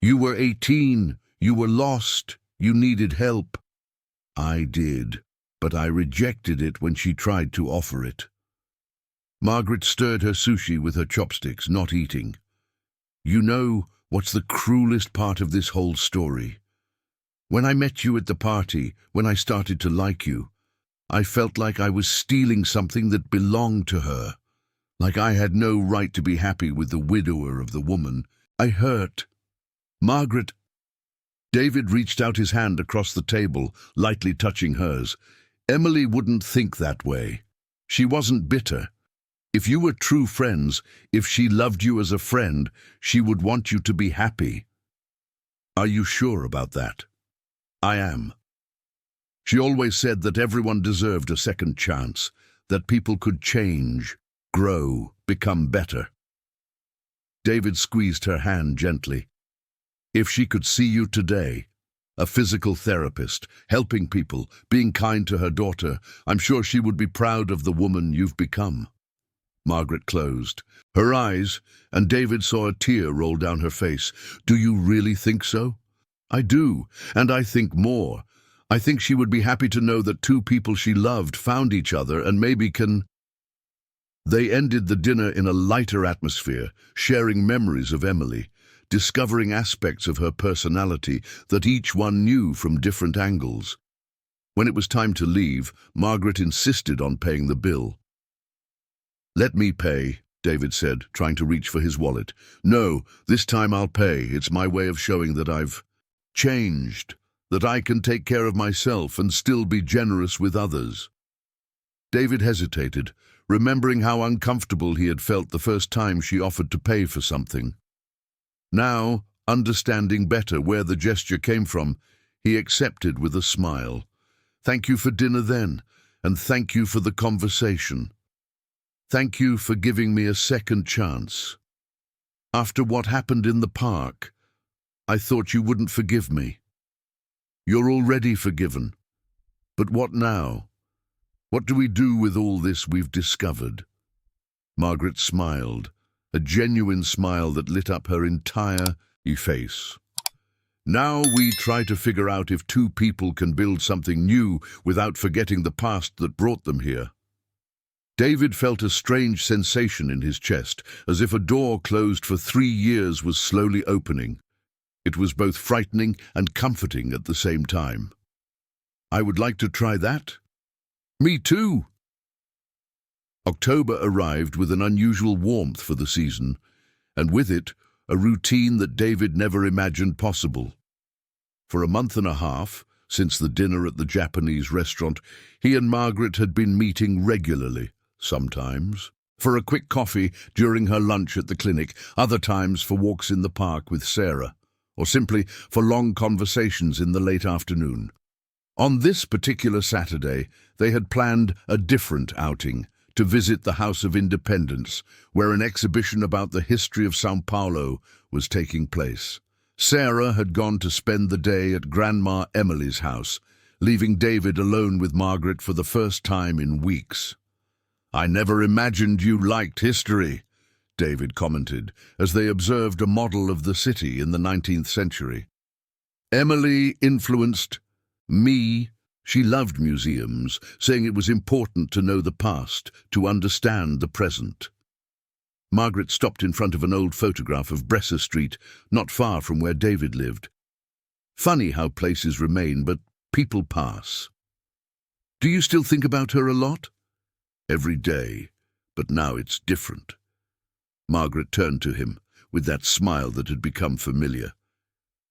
You were 18, you were lost, you needed help. I did, but I rejected it when she tried to offer it. Margaret stirred her sushi with her chopsticks, not eating. You know what's the cruelest part of this whole story? When I met you at the party, when I started to like you, I felt like I was stealing something that belonged to her, like I had no right to be happy with the widower of the woman. I hurt. Margaret. David reached out his hand across the table, lightly touching hers. Emily wouldn't think that way. She wasn't bitter. If you were true friends, if she loved you as a friend, she would want you to be happy. Are you sure about that? I am. She always said that everyone deserved a second chance, that people could change, grow, become better. David squeezed her hand gently. If she could see you today, a physical therapist, helping people, being kind to her daughter, I'm sure she would be proud of the woman you've become. Margaret closed her eyes, and David saw a tear roll down her face. Do you really think so? I do, and I think more. I think she would be happy to know that two people she loved found each other and maybe can... They ended the dinner in a lighter atmosphere, sharing memories of Emily, discovering aspects of her personality that each one knew from different angles. When it was time to leave, Margaret insisted on paying the bill. Let me pay, David said, trying to reach for his wallet. No, this time I'll pay. It's my way of showing that I've changed, that I can take care of myself and still be generous with others." David hesitated, remembering how uncomfortable he had felt the first time she offered to pay for something. Now, understanding better where the gesture came from, he accepted with a smile. "Thank you for dinner then, and thank you for the conversation. Thank you for giving me a second chance. After what happened in the park, I thought you wouldn't forgive me. You're already forgiven. But what now? What do we do with all this we've discovered?" Margaret smiled, a genuine smile that lit up her entire face. "Now we try to figure out if two people can build something new without forgetting the past that brought them here." David felt a strange sensation in his chest, as if a door closed for 3 years was slowly opening. It was both frightening and comforting at the same time. "I would like to try that." "Me too." October arrived with an unusual warmth for the season, and with it, a routine that David never imagined possible. For a month and a half, since the dinner at the Japanese restaurant, he and Margaret had been meeting regularly, sometimes for a quick coffee during her lunch at the clinic, other times for walks in the park with Sarah, or simply for long conversations in the late afternoon. On this particular Saturday, they had planned a different outing, to visit the House of Independence, where an exhibition about the history of São Paulo was taking place. Sarah had gone to spend the day at Grandma Emily's house, leaving David alone with Margaret for the first time in weeks. "I never imagined you liked history," David commented, as they observed a model of the city in the 19th century. "Emily influenced me. She loved museums, saying it was important to know the past, to understand the present." Margaret stopped in front of an old photograph of Bresser Street, not far from where David lived. "Funny how places remain, but people pass." "Do you still think about her a lot?" "Every day, but now it's different." Margaret turned to him, with that smile that had become familiar.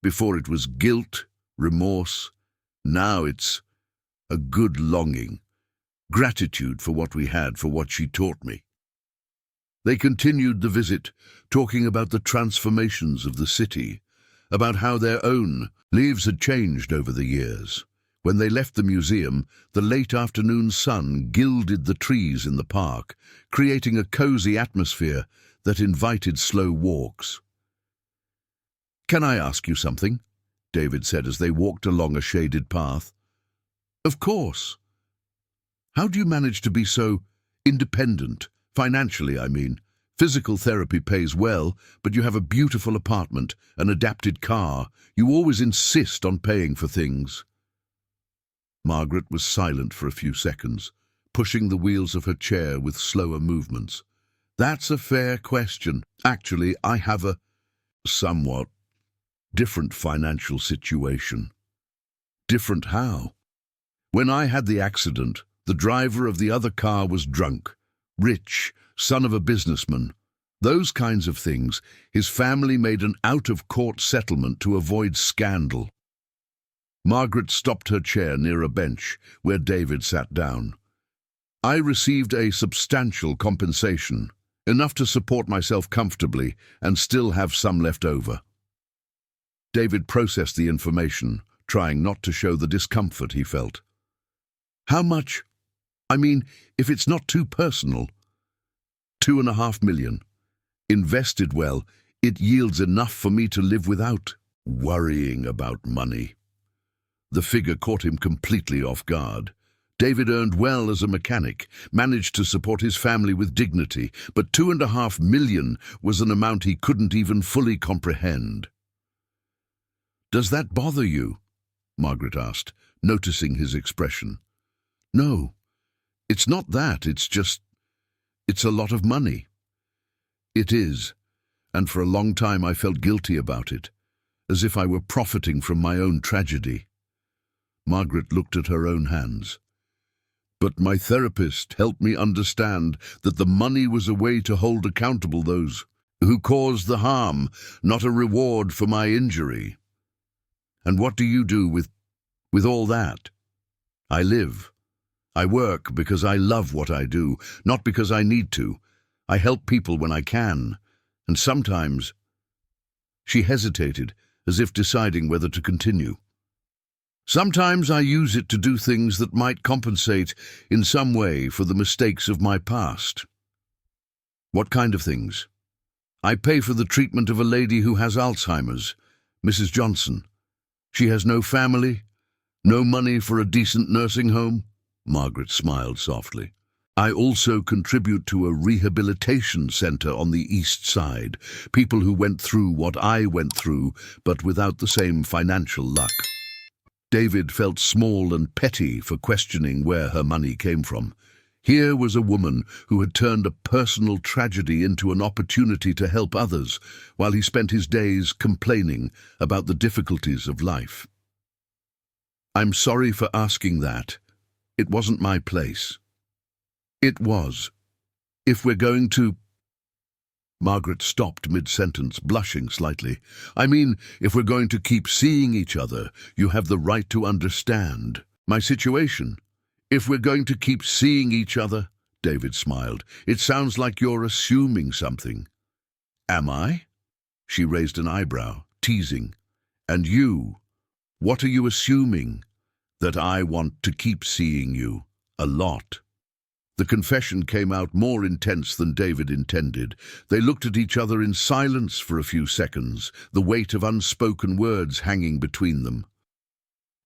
Before it was guilt, remorse. Now it's a good longing, gratitude for what we had, for what she taught me. They continued the visit, talking about the transformations of the city, about how their own lives had changed over the years. When they left the museum, the late afternoon sun gilded the trees in the park, creating a cozy atmosphere that invited slow walks. "Can I ask you something?" David said as they walked along a shaded path. "Of course. How do you manage to be so independent, financially, I mean? Physical therapy pays well, but you have a beautiful apartment, an adapted car. You always insist on paying for things." Margaret was silent for a few seconds, pushing the wheels of her chair with slower movements. "That's a fair question. Actually, I have a somewhat different financial situation." "Different how?" "When I had the accident, the driver of the other car was drunk, rich, son of a businessman. Those kinds of things. His family made an out-of-court settlement to avoid scandal." Margaret stopped her chair near a bench where David sat down. "I received a substantial compensation, enough to support myself comfortably and still have some left over." David processed the information, trying not to show the discomfort he felt. "How much? I mean, if it's not too personal." $2.5 million. Invested well, it yields enough for me to live without worrying about money." The figure caught him completely off guard. David earned well as a mechanic, managed to support his family with dignity, but $2.5 million was an amount he couldn't even fully comprehend. "Does that bother you?" Margaret asked, noticing his expression. "No, it's not that, it's a lot of money." "It is, and for a long time I felt guilty about it, as if I were profiting from my own tragedy." Margaret looked at her own hands. "But my therapist helped me understand that the money was a way to hold accountable those who caused the harm, not a reward for my injury." "And what do you do with With all that, I live. I work because I love what I do, not because I need to. I help people when I can, and sometimes—" She hesitated, as if deciding whether to continue. "Sometimes I use it to do things that might compensate in some way for the mistakes of my past." "What kind of things?" "I pay for the treatment of a lady who has Alzheimer's, Mrs. Johnson. She has no family, no money for a decent nursing home." Margaret smiled softly. "I also contribute to a rehabilitation center on the East Side, people who went through what I went through, but without the same financial luck." David felt small and petty for questioning where her money came from. Here was a woman who had turned a personal tragedy into an opportunity to help others, while he spent his days complaining about the difficulties of life. "I'm sorry for asking that. It wasn't my place." "It was. If we're going to—" Margaret stopped mid-sentence, blushing slightly. "I mean, if we're going to keep seeing each other, you have the right to understand my situation." "If we're going to keep seeing each other," David smiled. "It sounds like you're assuming something." "Am I?" She raised an eyebrow, teasing. "And you? What are you assuming?" "That I want to keep seeing you. A lot." The confession came out more intense than David intended. They looked at each other in silence for a few seconds, the weight of unspoken words hanging between them.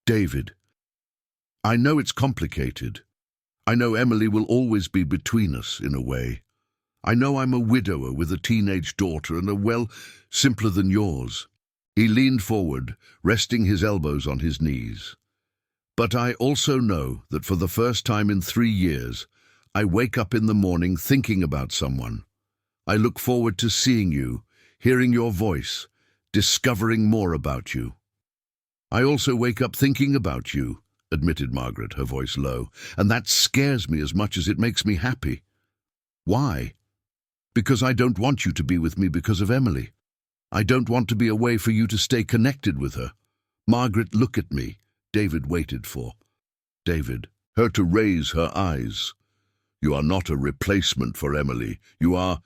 "David, I know it's complicated. I know Emily will always be between us, in a way. I know I'm a widower with a teenage daughter and simpler than yours." He leaned forward, resting his elbows on his knees. "But I also know that for the first time in 3 years, I wake up in the morning thinking about someone. I look forward to seeing you, hearing your voice, discovering more about you." "I also wake up thinking about you," admitted Margaret, her voice low, "and that scares me as much as it makes me happy." "Why?" "Because I don't want you to be with me because of Emily. I don't want to be a way for you to stay connected with her." "Margaret, look at me," David waited for. Her to raise her eyes. "You are not a replacement for Emily. You are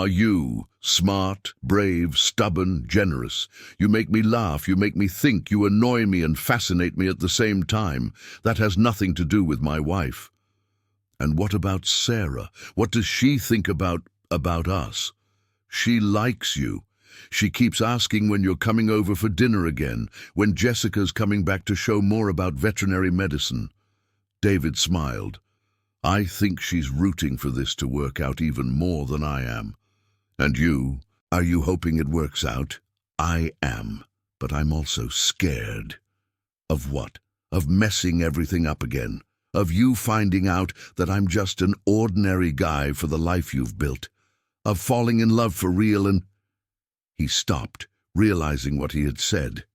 you, smart, brave, stubborn, generous. You make me laugh, you make me think, you annoy me and fascinate me at the same time. That has nothing to do with my wife." "And what about Sarah? What does she think about us?" "She likes you. She keeps asking when you're coming over for dinner again, when Jessica's coming back to show more about veterinary medicine." David smiled. "I think she's rooting for this to work out even more than I am." "And you? Are you hoping it works out?" "I am, but I'm also scared." "Of what?" "Of messing everything up again. Of you finding out that I'm just an ordinary guy for the life you've built. Of falling in love for real and—" He stopped, realizing what he had said.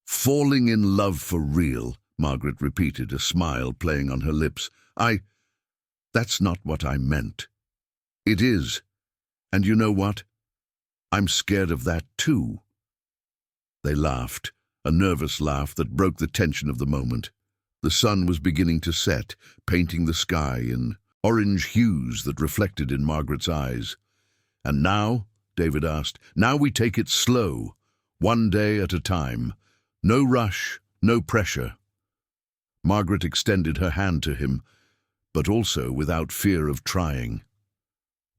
"Falling in love for real," Margaret repeated, a smile playing on her lips. That's not what I meant." "It is. And you know what? I'm scared of that too." They laughed, a nervous laugh that broke the tension of the moment. The sun was beginning to set, painting the sky in orange hues that reflected in Margaret's eyes. "And now?" David asked. "Now we take it slow, one day at a time. No rush, no pressure." Margaret extended her hand to him, but also without fear of trying.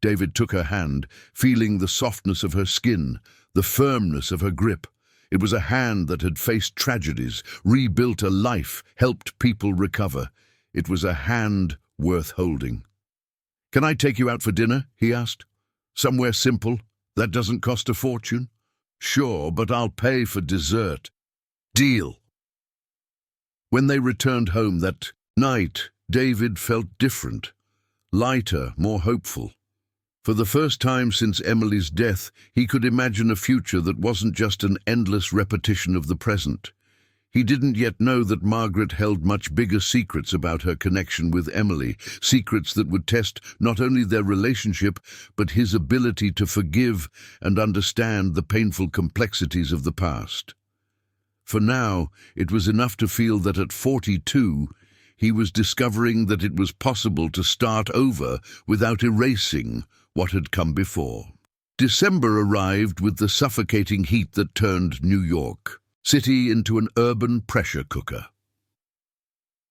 David took her hand, feeling the softness of her skin, the firmness of her grip. It was a hand that had faced tragedies, rebuilt a life, helped people recover. It was a hand worth holding. "Can I take you out for dinner?" he asked. "Somewhere simple, that doesn't cost a fortune?" "Sure, but I'll pay for dessert." "Deal." When they returned home that night, David felt different, lighter, more hopeful. For the first time since Emily's death, he could imagine a future that wasn't just an endless repetition of the present. He didn't yet know that Margaret held much bigger secrets about her connection with Emily, secrets that would test not only their relationship, but his ability to forgive and understand the painful complexities of the past. For now, it was enough to feel that at 42, he was discovering that it was possible to start over without erasing what had come before. December arrived with the suffocating heat that turned New York City into an urban pressure cooker.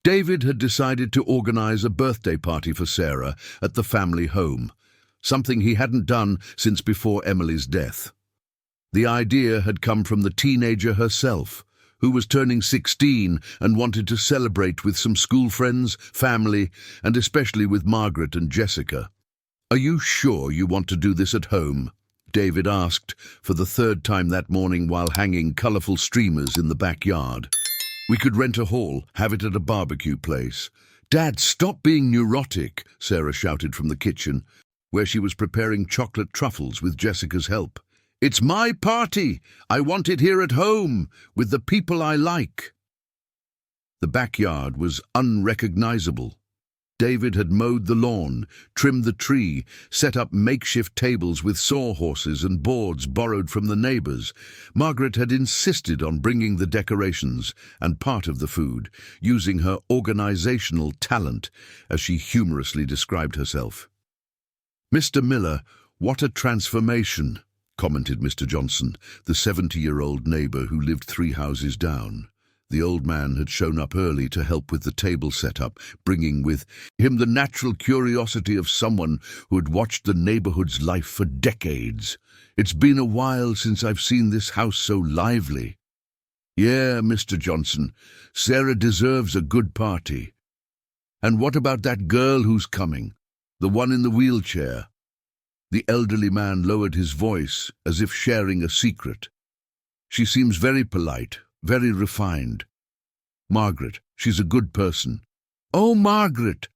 David had decided to organize a birthday party for Sarah at the family home, something he hadn't done since before Emily's death. The idea had come from the teenager herself, who was turning 16 and wanted to celebrate with some school friends, family, and especially with Margaret and Jessica. "Are you sure you want to do this at home?" David asked for the third time that morning while hanging colourful streamers in the backyard. "We could rent a hall, have it at a barbecue place." "Dad, stop being neurotic," Sarah shouted from the kitchen, where she was preparing chocolate truffles with Jessica's help. "It's my party. I want it here at home, with the people I like." The backyard was unrecognizable. David had mowed the lawn, trimmed the tree, set up makeshift tables with sawhorses and boards borrowed from the neighbors. Margaret had insisted on bringing the decorations and part of the food, using her organizational talent, as she humorously described herself. "Mr. Miller, what a transformation," commented Mr. Johnson, the 70-year-old neighbor who lived 3 houses down. The old man had shown up early to help with the table setup, bringing with him the natural curiosity of someone who had watched the neighborhood's life for decades. "It's been a while since I've seen this house so lively." "Yeah, Mr. Johnson, Sarah deserves a good party." "And what about that girl who's coming? The one in the wheelchair?" The elderly man lowered his voice, as if sharing a secret. "She seems very polite, very refined. Margaret, she's a good person." "Oh, Margaret!"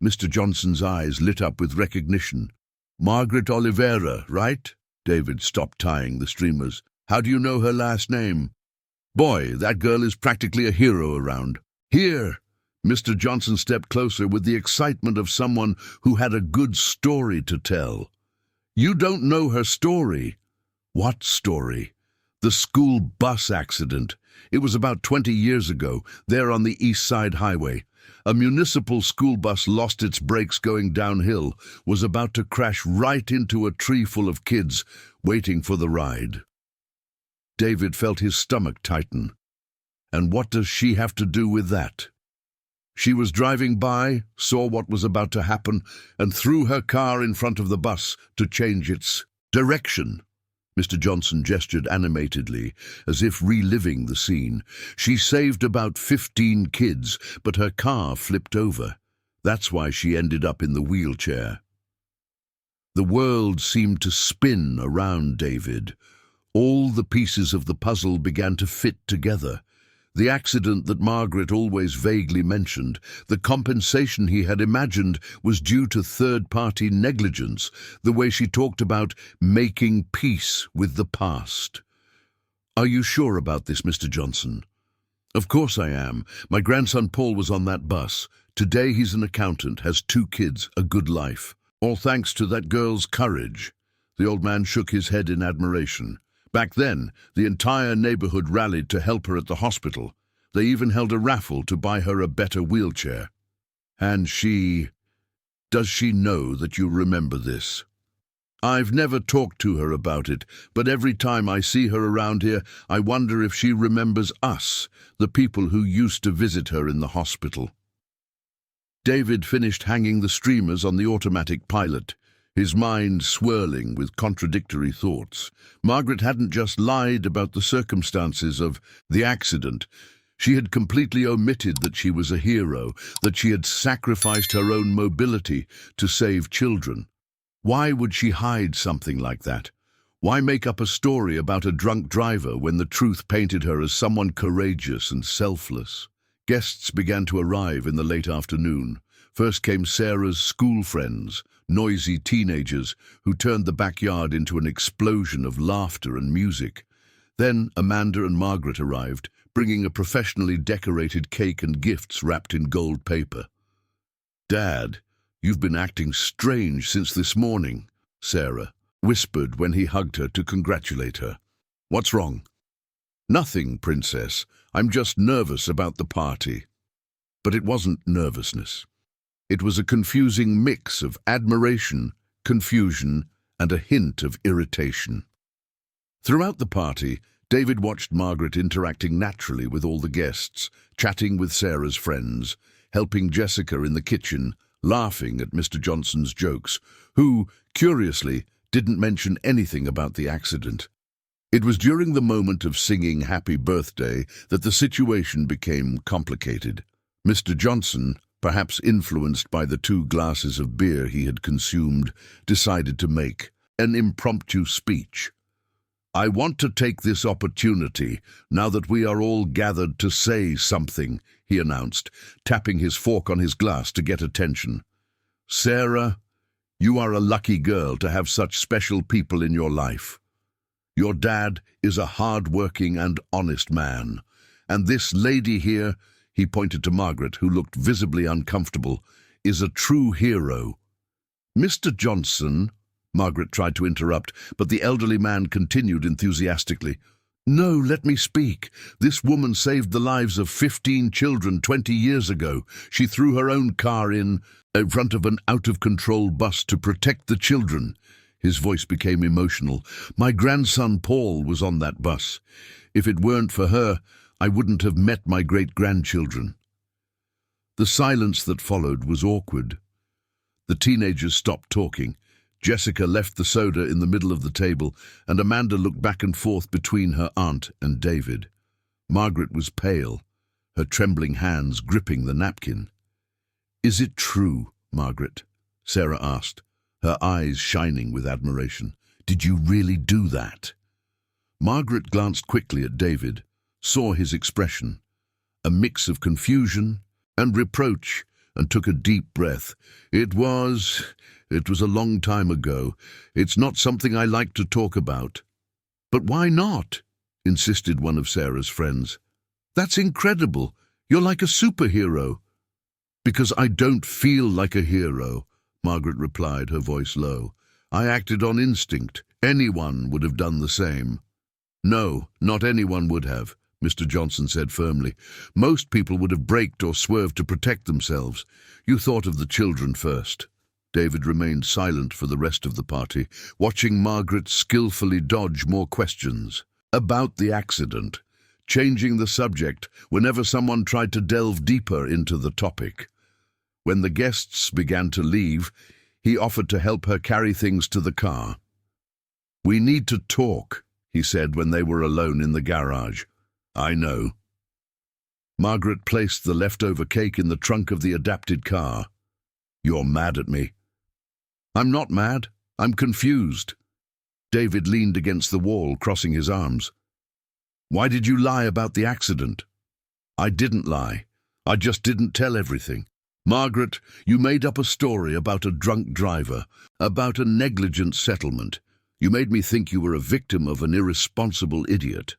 Mr. Johnson's eyes lit up with recognition. "Margaret Oliveira, right?" David stopped tying the streamers. "How do you know her last name?" "Boy, that girl is practically a hero around." "Here!" Mr. Johnson stepped closer with the excitement of someone who had a good story to tell. "You don't know her story." "What story?" "The school bus accident. It was about 20 years ago, there on the East Side Highway. A municipal school bus lost its brakes going downhill, was about to crash right into a tree full of kids waiting for the ride." David felt his stomach tighten. And what does she have to do with that? She was driving by, saw what was about to happen, and threw her car in front of the bus to change its direction. Mr. Johnson gestured animatedly, as if reliving the scene. "She saved about 15 kids, but her car flipped over. That's why she ended up in the wheelchair." The world seemed to spin around David. All the pieces of the puzzle began to fit together. The accident that Margaret always vaguely mentioned, the compensation he had imagined was due to third-party negligence, the way she talked about making peace with the past. "Are you sure about this, Mr. Johnson?" "Of course I am. My grandson Paul was on that bus. Today he's an accountant, has 2 kids, a good life. All thanks to that girl's courage." The old man shook his head in admiration. "Back then, the entire neighborhood rallied to help her at the hospital. They even held a raffle to buy her a better wheelchair. And does she know that you remember this?" "I've never talked to her about it, but every time I see her around here, I wonder if she remembers us, the people who used to visit her in the hospital." David finished hanging the streamers on the automatic pilot, his mind swirling with contradictory thoughts. Margaret hadn't just lied about the circumstances of the accident. She had completely omitted that she was a hero, that she had sacrificed her own mobility to save children. Why would she hide something like that? Why make up a story about a drunk driver when the truth painted her as someone courageous and selfless? Guests began to arrive in the late afternoon. First came Sarah's school friends, noisy teenagers who turned the backyard into an explosion of laughter and music. Then Amanda and Margaret arrived, bringing a professionally decorated cake and gifts wrapped in gold paper. "Dad, you've been acting strange since this morning," Sarah whispered when he hugged her to congratulate her. "What's wrong?" Nothing, Princess. I'm just nervous about the party. But it wasn't nervousness. It was a confusing mix of admiration, confusion, and a hint of irritation. Throughout the party, David watched Margaret interacting naturally with all the guests, chatting with Sarah's friends, helping Jessica in the kitchen, laughing at Mr. Johnson's jokes, who, curiously, didn't mention anything about the accident. It was during the moment of singing Happy Birthday that the situation became complicated. Mr. Johnson, perhaps influenced by the 2 glasses of beer he had consumed, decided to make an impromptu speech. "I want to take this opportunity, now that we are all gathered, to say something," he announced, tapping his fork on his glass to get attention. "Sarah, you are a lucky girl to have such special people in your life. Your dad is a hard-working and honest man, and this lady here," he pointed to Margaret, who looked visibly uncomfortable, "is a true hero." "Mr. Johnson," Margaret tried to interrupt, but the elderly man continued enthusiastically. "No, let me speak. This woman saved the lives of 15 children 20 years ago. She threw her own car in front of an out-of-control bus to protect the children." His voice became emotional. "My grandson Paul was on that bus. If it weren't for her, I wouldn't have met my great-grandchildren." The silence that followed was awkward. The teenagers stopped talking. Jessica left the soda in the middle of the table, and Amanda looked back and forth between her aunt and David. Margaret was pale, her trembling hands gripping the napkin. "Is it true, Margaret?" Sarah asked, her eyes shining with admiration. "Did you really do that?" Margaret glanced quickly at David, saw his expression, a mix of confusion and reproach, and took a deep breath. It was a long time ago. It's not something I like to talk about." "But why not?" insisted one of Sarah's friends. "That's incredible. You're like a superhero." "Because I don't feel like a hero," Margaret replied, her voice low. "I acted on instinct. Anyone would have done the same." "No, not anyone would have," Mr. Johnson said firmly. "Most people would have braked or swerved to protect themselves. You thought of the children first." David remained silent for the rest of the party, watching Margaret skillfully dodge more questions about the accident, changing the subject whenever someone tried to delve deeper into the topic. When the guests began to leave, he offered to help her carry things to the car. "We need to talk," he said when they were alone in the garage. "I know." Margaret placed the leftover cake in the trunk of the adapted car. "You're mad at me." "I'm not mad. I'm confused." David leaned against the wall, crossing his arms. "Why did you lie about the accident?" "I didn't lie. I just didn't tell everything. Margaret, you made up a story about a drunk driver, about a negligent settlement. You made me think you were a victim of an irresponsible idiot.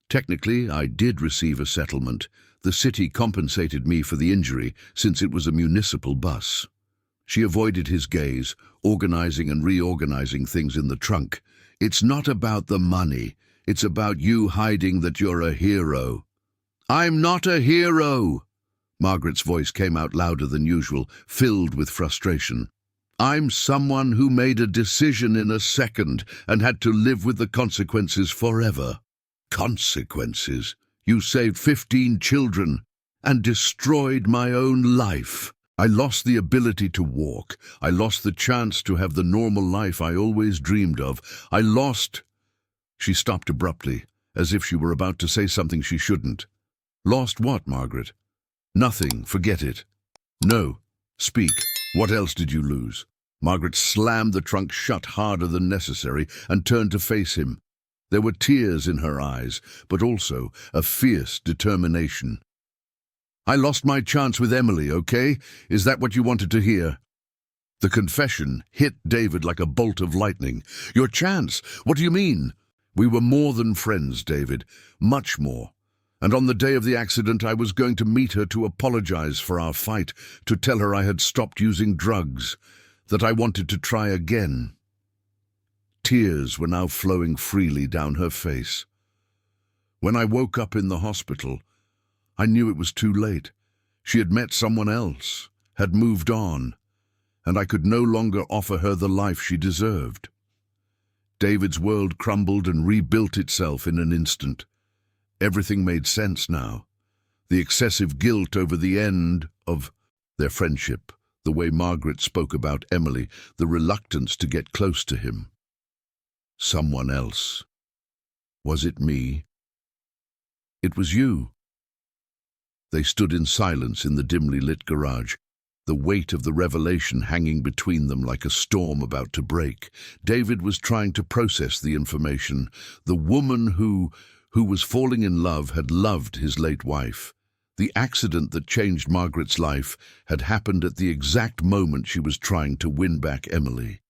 Technically, I did receive a settlement. The city compensated me for the injury since it was a municipal bus." She avoided his gaze, organizing and reorganizing things in the trunk. "It's not about the money. It's about you hiding that you're a hero." "I'm not a hero!" Margaret's voice came out louder than usual, filled with frustration. "I'm someone who made a decision in a second and had to live with the consequences forever." "Consequences? You saved 15 children and destroyed my own life. I lost the ability to walk. I lost the chance to have the normal life I always dreamed of. I lost—" She stopped abruptly, as if she were about to say something she shouldn't. "Lost what, Margaret?" "Nothing. Forget it." "No. Speak. What else did you lose?" Margaret slammed the trunk shut harder than necessary and turned to face him. There were tears in her eyes, but also a fierce determination. "I lost my chance with Emily, okay? Is that what you wanted to hear?" The confession hit David like a bolt of lightning. "Your chance? What do you mean?" "We were more than friends, David. Much more. And on the day of the accident, I was going to meet her to apologize for our fight, to tell her I had stopped using drugs, that I wanted to try again." Tears were now flowing freely down her face. When I woke up in the hospital, I knew it was too late. She had met someone else, had moved on, and I could no longer offer her the life she deserved. David's world crumbled and rebuilt itself in an instant. Everything made sense now. The excessive guilt over the end of their friendship, the way Margaret spoke about Emily, the reluctance to get close to him. Someone else. Was it me? It was you. They stood in silence in the dimly lit garage, the weight of the revelation hanging between them like a storm about to break. David was trying to process the information. The woman who was falling in love had loved his late wife. The accident that changed Margaret's life had happened at the exact moment she was trying to win back Emily.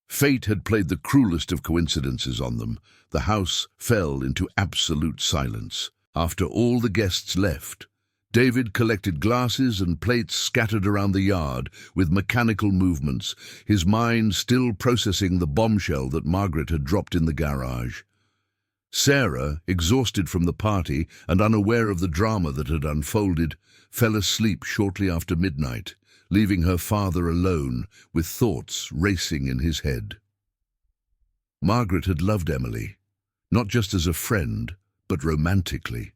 Fate had played the cruelest of coincidences on them. The house fell into absolute silence. After all the guests left, David collected glasses and plates scattered around the yard with mechanical movements, his mind still processing the bombshell that Margaret had dropped in the garage. Sarah, exhausted from the party and unaware of the drama that had unfolded, fell asleep shortly after midnight, leaving her father alone with thoughts racing in his head. Margaret had loved Emily, not just as a friend, but romantically.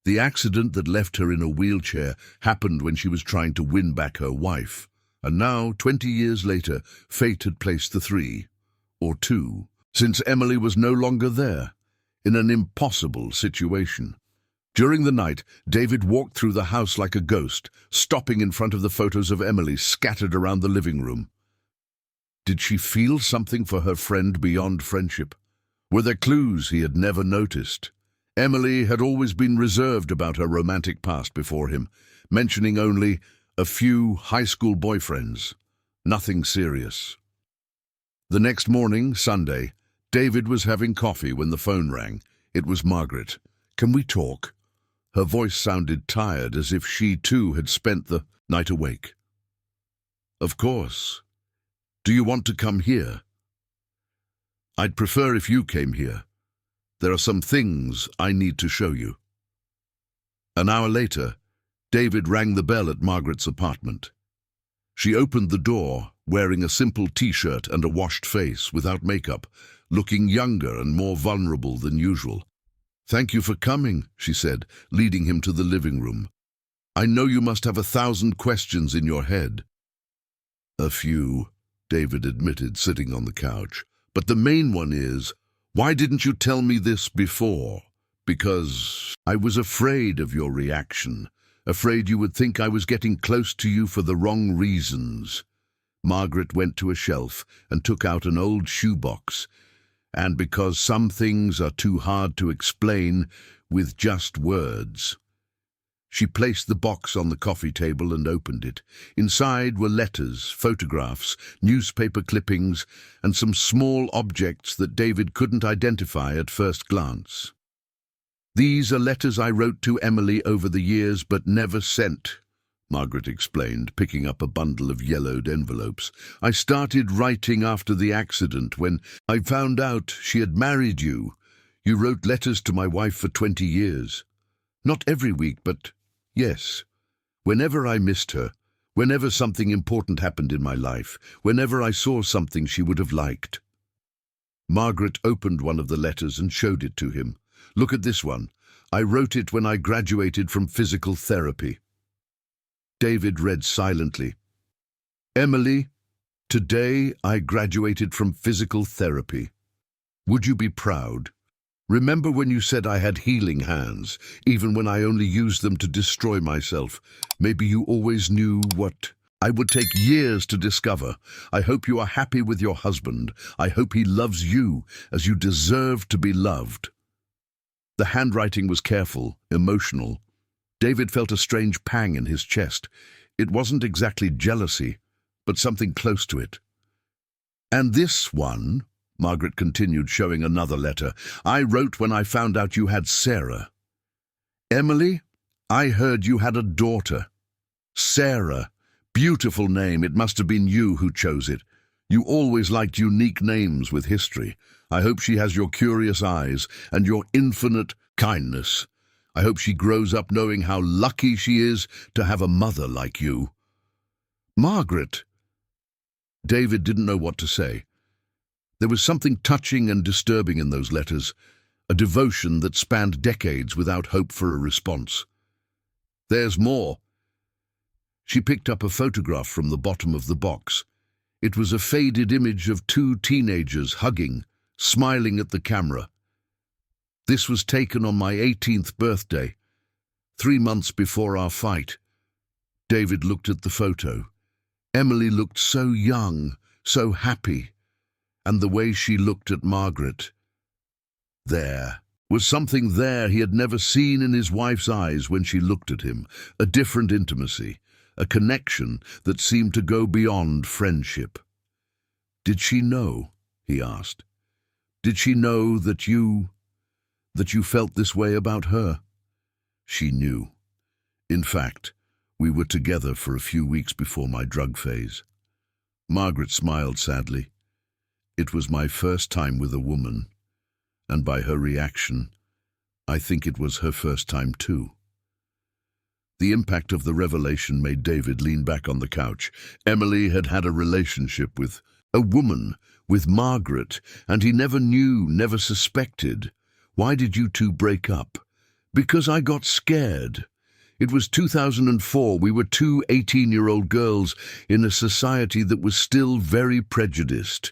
The accident that left her in a wheelchair happened when she was trying to win back her wife, and now, 20 years later, fate had placed the three, or two, since Emily was no longer there, in an impossible situation. During the night, David walked through the house like a ghost, stopping in front of the photos of Emily scattered around the living room. Did she feel something for her friend beyond friendship? Were there clues he had never noticed? Emily had always been reserved about her romantic past before him, mentioning only a few high school boyfriends. Nothing serious. The next morning, Sunday, David was having coffee when the phone rang. It was Margaret. "Can we talk?" Her voice sounded tired, as if she too had spent the night awake. "Of course. Do you want to come here?" "I'd prefer if you came here. There are some things I need to show you." An hour later, David rang the bell at Margaret's apartment. She opened the door, wearing a simple t-shirt and a washed face, without makeup, looking younger and more vulnerable than usual. "Thank you for coming," she said, leading him to the living room. "I know you must have 1,000 questions in your head." "A few," David admitted, sitting on the couch. "But the main one is, why didn't you tell me this before?" "Because I was afraid of your reaction, afraid you would think I was getting close to you for the wrong reasons." Margaret went to a shelf and took out an old shoebox. "And because some things are too hard to explain with just words." She placed the box on the coffee table and opened it. Inside were letters, photographs, newspaper clippings, and some small objects that David couldn't identify at first glance. "These are letters I wrote to Emily over the years but never sent," Margaret explained, picking up a bundle of yellowed envelopes. "I started writing after the accident when I found out she had married you. You wrote letters to my wife for 20 years. Not every week, but yes. Whenever I missed her, whenever something important happened in my life, whenever I saw something she would have liked." Margaret opened one of the letters and showed it to him. "Look at this one. I wrote it when I graduated from physical therapy." David read silently. "Emily, today I graduated from physical therapy. Would you be proud? Remember when you said I had healing hands, even when I only used them to destroy myself? Maybe you always knew what I would take years to discover. I hope you are happy with your husband. I hope he loves you as you deserve to be loved." The handwriting was careful, emotional. David felt a strange pang in his chest. It wasn't exactly jealousy, but something close to it. "And this one," Margaret continued, showing another letter, "I wrote when I found out you had Sarah. Emily, I heard you had a daughter. Sarah, beautiful name. It must have been you who chose it. You always liked unique names with history. I hope she has your curious eyes and your infinite Kindness. I hope she grows up knowing how lucky she is to have a mother like you. Margaret. David didn't know what to say. There was something touching and disturbing in those letters, a devotion that spanned decades without hope for a response. There's more. She picked up a photograph from the bottom of the box. It was a faded image of two teenagers hugging, smiling at the camera. This was taken on my 18th birthday, 3 months before our fight. David looked at the photo. Emily looked so young, so happy, and the way she looked at Margaret. There was something there he had never seen in his wife's eyes when she looked at him, a different intimacy, a connection that seemed to go beyond friendship. Did she know? He asked. Did she know that you felt this way about her? She knew. In fact, we were together for a few weeks before my drug phase. Margaret smiled sadly. It was my first time with a woman, and by her reaction, I think it was her first time too. The impact of the revelation made David lean back on the couch. Emily had had a relationship with a woman, with Margaret, and he never knew, never suspected. Why did you two break up? Because I got scared. It was 2004. We were two 18-year-old girls in a society that was still very prejudiced.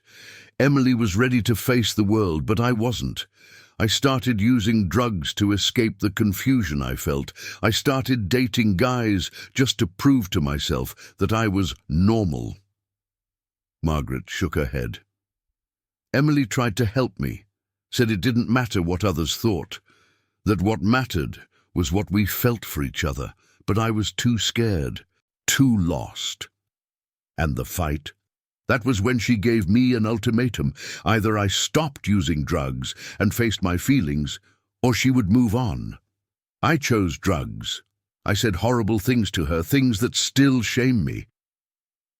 Emily was ready to face the world, but I wasn't. I started using drugs to escape the confusion I felt. I started dating guys just to prove to myself that I was normal. Margaret shook her head. Emily tried to help me, said it didn't matter what others thought, that what mattered was what we felt for each other, but I was too scared, too lost. And the fight? That was when she gave me an ultimatum. Either I stopped using drugs and faced my feelings, or she would move on. I chose drugs. I said horrible things to her, things that still shame me.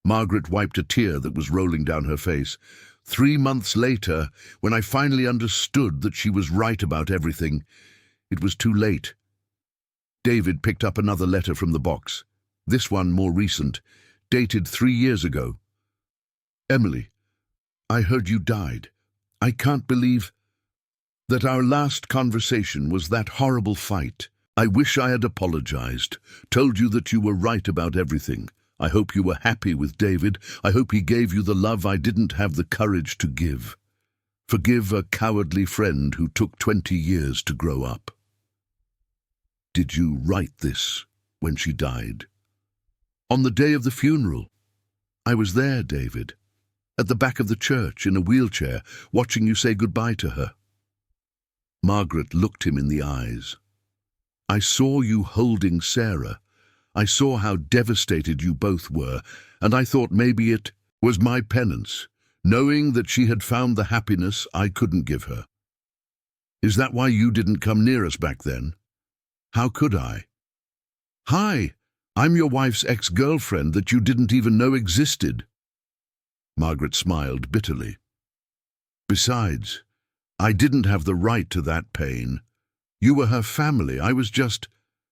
Margaret wiped a tear that was rolling down her face. 3 months later, when I finally understood that she was right about everything, it was too late. David picked up another letter from the box. This one more recent, dated 3 years ago. Emily, I heard you died. I can't believe that our last conversation was that horrible fight. I wish I had apologized, told you that you were right about everything. I hope you were happy with David. I hope he gave you the love I didn't have the courage to give. Forgive a cowardly friend who took 20 years to grow up. Did you write this when she died? On the day of the funeral. I was there, David, at the back of the church in a wheelchair, watching you say goodbye to her. Margaret looked him in the eyes. I saw you holding Sarah. I saw how devastated you both were, and I thought maybe it was my penance, knowing that she had found the happiness I couldn't give her. Is that why you didn't come near us back then? How could I? Hi, I'm your wife's ex-girlfriend that you didn't even know existed. Margaret smiled bitterly. Besides, I didn't have the right to that pain. You were her family. I was just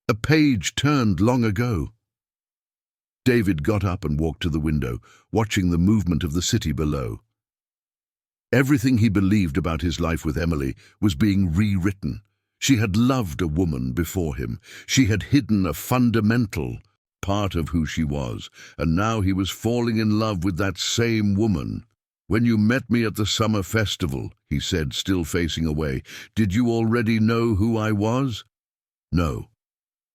a page turned long ago. David got up and walked to the window, watching the movement of the city below. Everything he believed about his life with Emily was being rewritten. She had loved a woman before him. She had hidden a fundamental part of who she was, and now he was falling in love with that same woman. When you met me at the summer festival, he said, still facing away, did you already know who I was? No.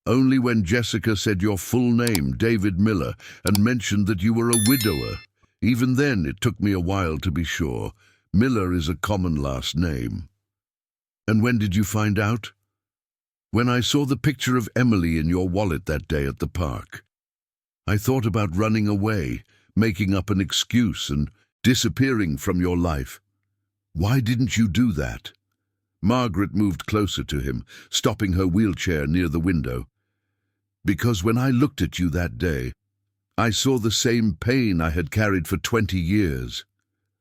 Only when Jessica said your full name, David Miller, and mentioned that you were a widower. Even then, it took me a while to be sure. Miller is a common last name. And when did you find out? When I saw the picture of Emily in your wallet that day at the park. I thought about running away, making up an excuse and disappearing from your life. Why didn't you do that? Margaret moved closer to him, stopping her wheelchair near the window. Because when I looked at you that day, I saw the same pain I had carried for 20 years.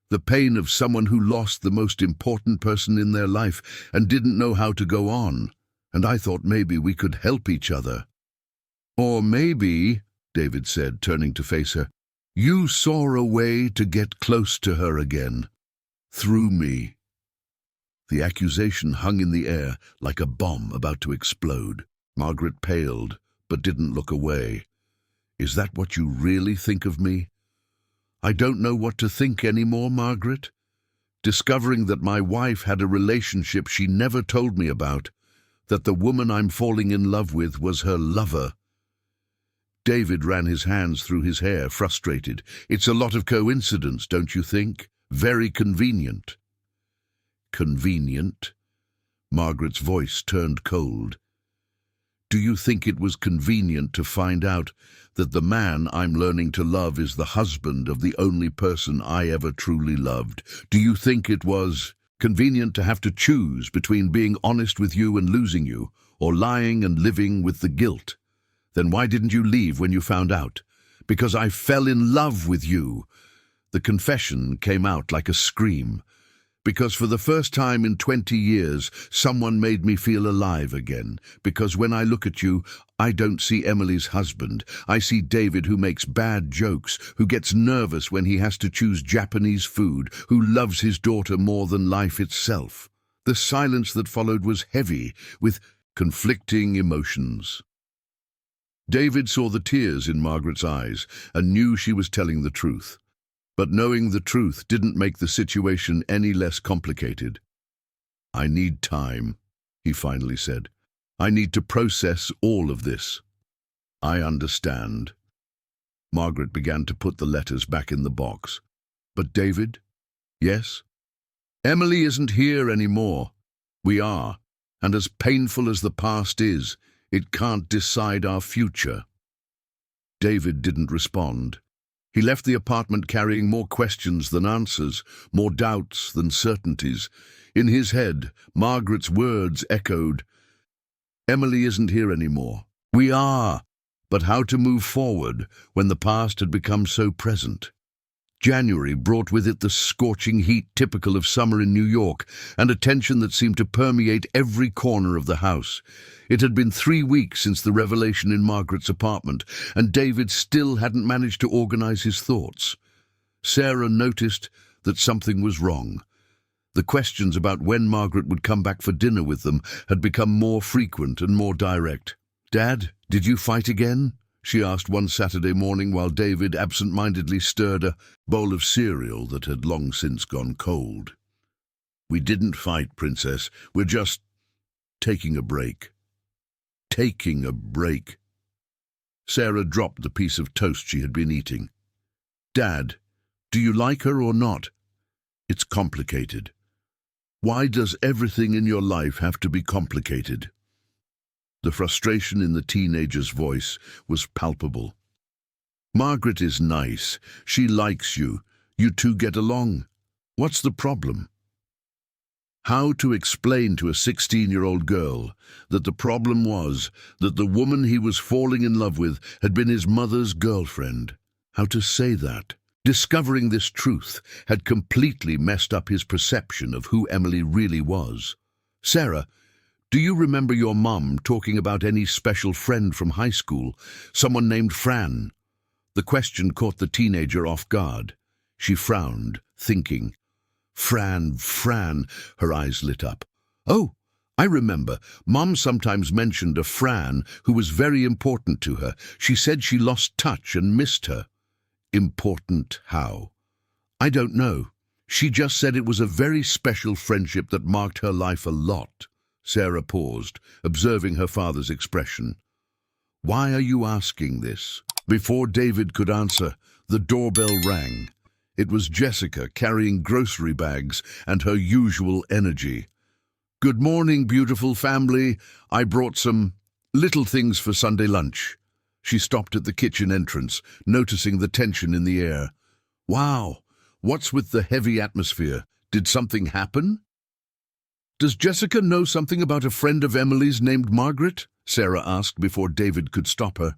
The pain of someone who lost the most important person in their life and didn't know how to go on. and I thought maybe we could help each other. Or maybe, David said, turning to face her, you saw a way to get close to her again. Through me. The accusation hung in the air like a bomb about to explode. Margaret paled, but didn't look away. Is that what you really think of me? I don't know what to think anymore, Margaret. Discovering that my wife had a relationship she never told me about, that the woman I'm falling in love with was her lover. David ran his hands through his hair, frustrated. It's a lot of coincidence, don't you think? Very convenient. Convenient? Margaret's voice turned cold. Do you think it was convenient to find out that the man I'm learning to love is the husband of the only person I ever truly loved? Do you think it was convenient to have to choose between being honest with you and losing you, or lying and living with the guilt? Then why didn't you leave when you found out? Because I fell in love with you. The confession came out like a scream. Because for the first time in 20 years, someone made me feel alive again. Because when I look at you, I don't see Emily's husband. I see David, who makes bad jokes, who gets nervous when he has to choose Japanese food, who loves his daughter more than life itself. The silence that followed was heavy with conflicting emotions. David saw the tears in Margaret's eyes and knew she was telling the truth. But knowing the truth didn't make the situation any less complicated. I need time, he finally said. I need to process all of this. I understand. Margaret began to put the letters back in the box. But David? Yes? Emily isn't here anymore. We are, and as painful as the past is, it can't decide our future. David didn't respond. He left the apartment carrying more questions than answers, more doubts than certainties. In his head, Margaret's words echoed, Emily isn't here anymore. We are. But how to move forward when the past had become so present? January brought with it the scorching heat typical of summer in New York, and a tension that seemed to permeate every corner of the house. It had been 3 weeks since the revelation in Margaret's apartment, and David still hadn't managed to organize his thoughts. Sarah noticed that something was wrong. The questions about when Margaret would come back for dinner with them had become more frequent and more direct. "Dad, did you fight again?" she asked one Saturday morning while David absent-mindedly stirred a bowl of cereal that had long since gone cold. "We didn't fight, Princess. We're just taking a break." Taking a break. Sarah dropped the piece of toast she had been eating. "Dad, do you like her or not?" "It's complicated." "Why does everything in your life have to be complicated?" The frustration in the teenager's voice was palpable. "Margaret is nice. She likes you. You two get along. What's the problem?" How to explain to a 16-year-old girl that the problem was that the woman he was falling in love with had been his mother's girlfriend? How to say that? Discovering this truth had completely messed up his perception of who Emily really was. "Sarah, do you remember your mom talking about any special friend from high school, someone named Fran?" The question caught the teenager off guard. She frowned, thinking. Fran, her eyes lit up. "Oh, I remember. Mom sometimes mentioned a Fran who was very important to her. She said she lost touch and missed her." "Important how?" "I don't know. She just said it was a very special friendship that marked her life a lot." Sarah paused, observing her father's expression. "Why are you asking this?" Before David could answer, the doorbell rang. It was Jessica carrying grocery bags and her usual energy. "Good morning, beautiful family. I brought some little things for Sunday lunch." She stopped at the kitchen entrance, noticing the tension in the air. "Wow, what's with the heavy atmosphere? Did something happen?" "Does Jessica know something about a friend of Emily's named Margaret?" Sarah asked before David could stop her.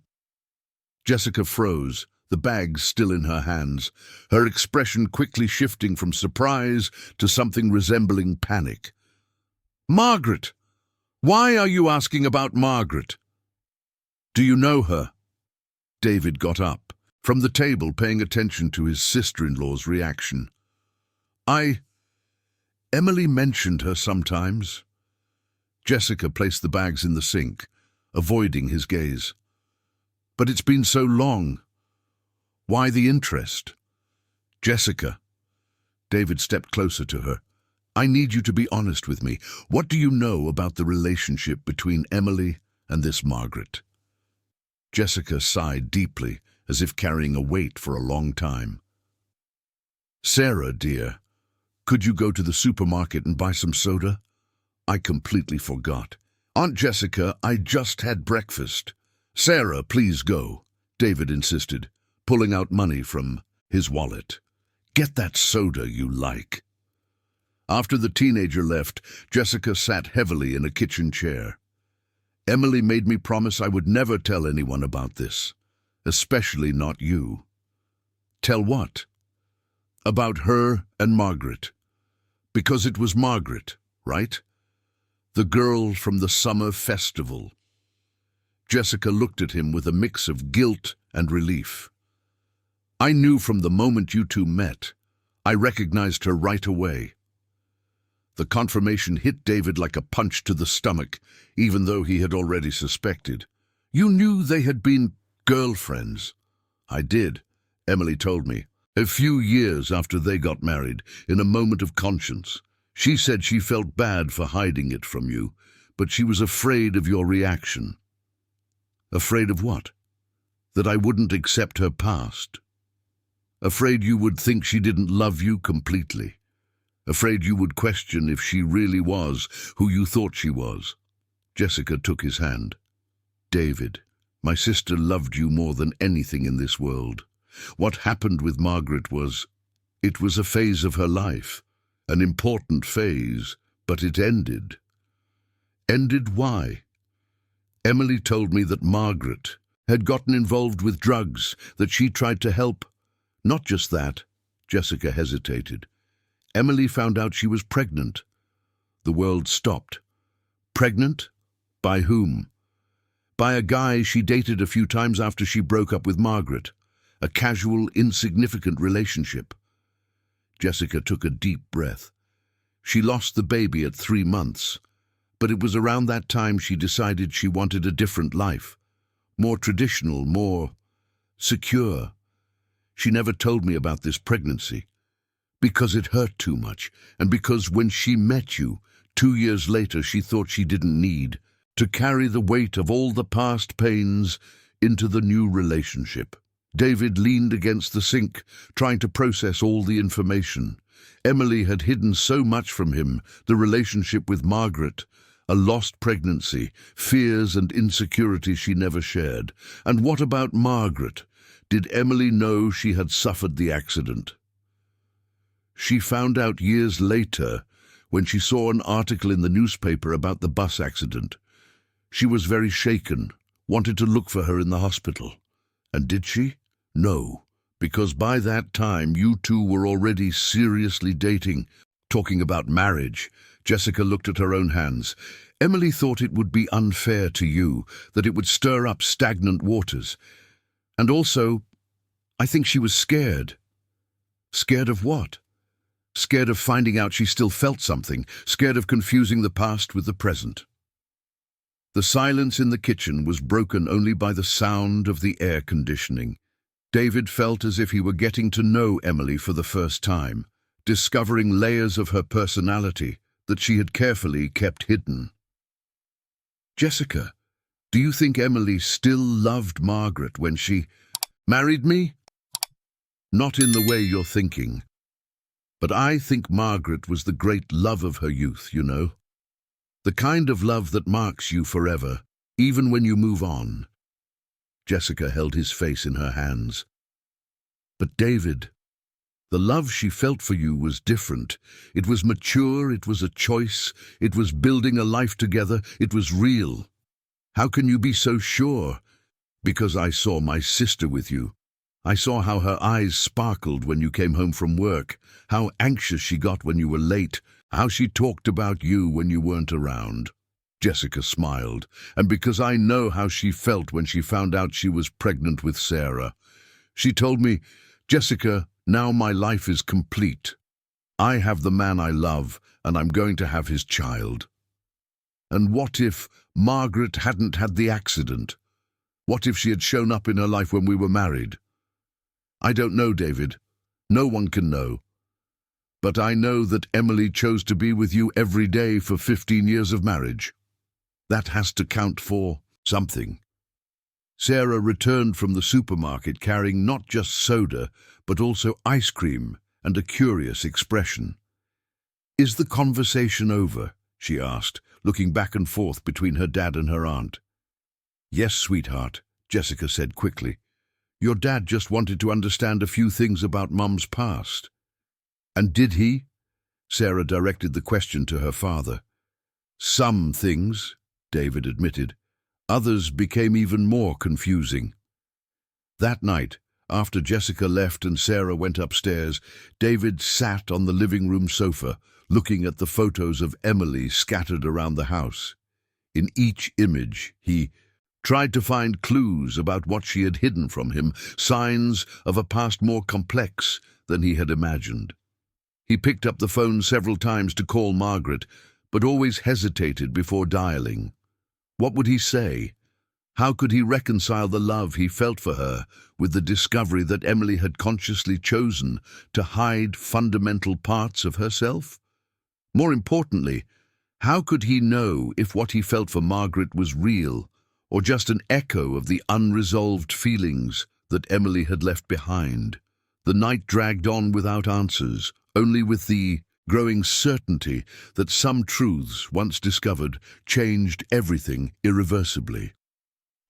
Jessica froze, the bags still in her hands, her expression quickly shifting from surprise to something resembling panic. "Margaret! Why are you asking about Margaret? Do you know her? David got up from the table, paying attention to his sister-in-law's reaction. Emily mentioned her sometimes. Jessica placed the bags in the sink, avoiding his gaze. But it's been so long. Why the interest? Jessica. David stepped closer to her. I need you to be honest with me. What do you know about the relationship between Emily and this Margaret? Jessica sighed deeply, as if carrying a weight for a long time. Sarah, dear, could you go to the supermarket and buy some soda? I completely forgot. Aunt Jessica, I just had breakfast. Sarah, please go, David insisted, pulling out money from his wallet. Get that soda you like. After the teenager left, Jessica sat heavily in a kitchen chair. Emily made me promise I would never tell anyone about this, especially not you. Tell what? About her and Margaret. Because it was Margaret, right? The girl from the summer festival. Jessica looked at him with a mix of guilt and relief. I knew from the moment you two met. I recognized her right away. The confirmation hit David like a punch to the stomach, even though he had already suspected. You knew they had been girlfriends. I did, Emily told me. A few years after they got married, in a moment of conscience. She said she felt bad for hiding it from you, but she was afraid of your reaction. Afraid of what? That I wouldn't accept her past. Afraid you would think she didn't love you completely. Afraid you would question if she really was who you thought she was. Jessica took his hand. David, my sister loved you more than anything in this world. What happened with Margaret it was a phase of her life, an important phase, but it ended. Ended why? Emily told me that Margaret had gotten involved with drugs, that she tried to help. Not just that, Jessica hesitated. Emily found out she was pregnant. The world stopped. Pregnant? By whom? By a guy she dated a few times after she broke up with Margaret. A casual, insignificant relationship. Jessica took a deep breath. She lost the baby at 3 months, but it was around that time she decided she wanted a different life. More traditional, more secure. She never told me about this pregnancy. Because it hurt too much, and because when she met you, 2 years later she thought she didn't need to carry the weight of all the past pains into the new relationship. David leaned against the sink, trying to process all the information. Emily had hidden so much from him, the relationship with Margaret, a lost pregnancy, fears and insecurities she never shared. And what about Margaret? Did Emily know she had suffered the accident? She found out years later when she saw an article in the newspaper about the bus accident. She was very shaken, wanted to look for her in the hospital. And did she? No, because by that time you two were already seriously dating, talking about marriage. Jessica looked at her own hands. Emily thought it would be unfair to you, that it would stir up stagnant waters. And also, I think she was scared. Scared of what? Scared of finding out she still felt something, scared of confusing the past with the present. The silence in the kitchen was broken only by the sound of the air conditioning. David felt as if he were getting to know Emily for the first time, discovering layers of her personality that she had carefully kept hidden. Jessica, do you think Emily still loved Margaret when she married me? Not in the way you're thinking. But I think Margaret was the great love of her youth, you know. The kind of love that marks you forever, even when you move on. Jessica held his face in her hands. But David, the love she felt for you was different. It was mature, it was a choice, it was building a life together, it was real. How can you be so sure? Because I saw my sister with you. I saw how her eyes sparkled when you came home from work, how anxious she got when you were late, how she talked about you when you weren't around. Jessica smiled. "And because I know how she felt when she found out she was pregnant with Sarah. She told me, 'Jessica, now my life is complete. I have the man I love, and I'm going to have his child.' And what if Margaret hadn't had the accident? What if she had shown up in her life when we were married? I don't know, David. No one can know. But I know that Emily chose to be with you every day for 15 years of marriage. That has to count for something." Sarah returned from the supermarket carrying not just soda, but also ice cream and a curious expression. "Is the conversation over?" she asked, looking back and forth between her dad and her aunt. "Yes, sweetheart," Jessica said quickly. "Your dad just wanted to understand a few things about Mum's past." "And did he?" Sarah directed the question to her father. "Some things," David admitted. "Others became even more confusing." That night, after Jessica left and Sarah went upstairs, David sat on the living room sofa, looking at the photos of Emily scattered around the house. In each image, he tried to find clues about what she had hidden from him, signs of a past more complex than he had imagined. He picked up the phone several times to call Margaret, but always hesitated before dialing. What would he say? How could he reconcile the love he felt for her with the discovery that Emily had consciously chosen to hide fundamental parts of herself? More importantly, how could he know if what he felt for Margaret was real, or just an echo of the unresolved feelings that Emily had left behind? The night dragged on without answers, only with the growing certainty that some truths, once discovered, changed everything irreversibly.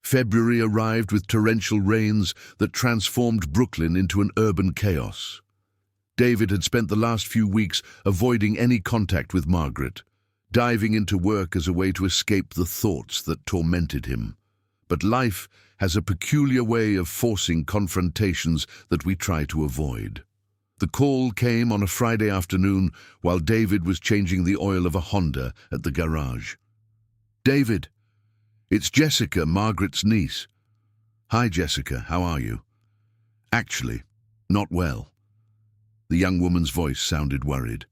February arrived with torrential rains that transformed Brooklyn into an urban chaos. David had spent the last few weeks avoiding any contact with Margaret, diving into work as a way to escape the thoughts that tormented him. But life has a peculiar way of forcing confrontations that we try to avoid. The call came on a Friday afternoon while David was changing the oil of a Honda at the garage. "David, it's Jessica, Margaret's niece." "Hi, Jessica, how are you?" "Actually, not well." The young woman's voice sounded worried.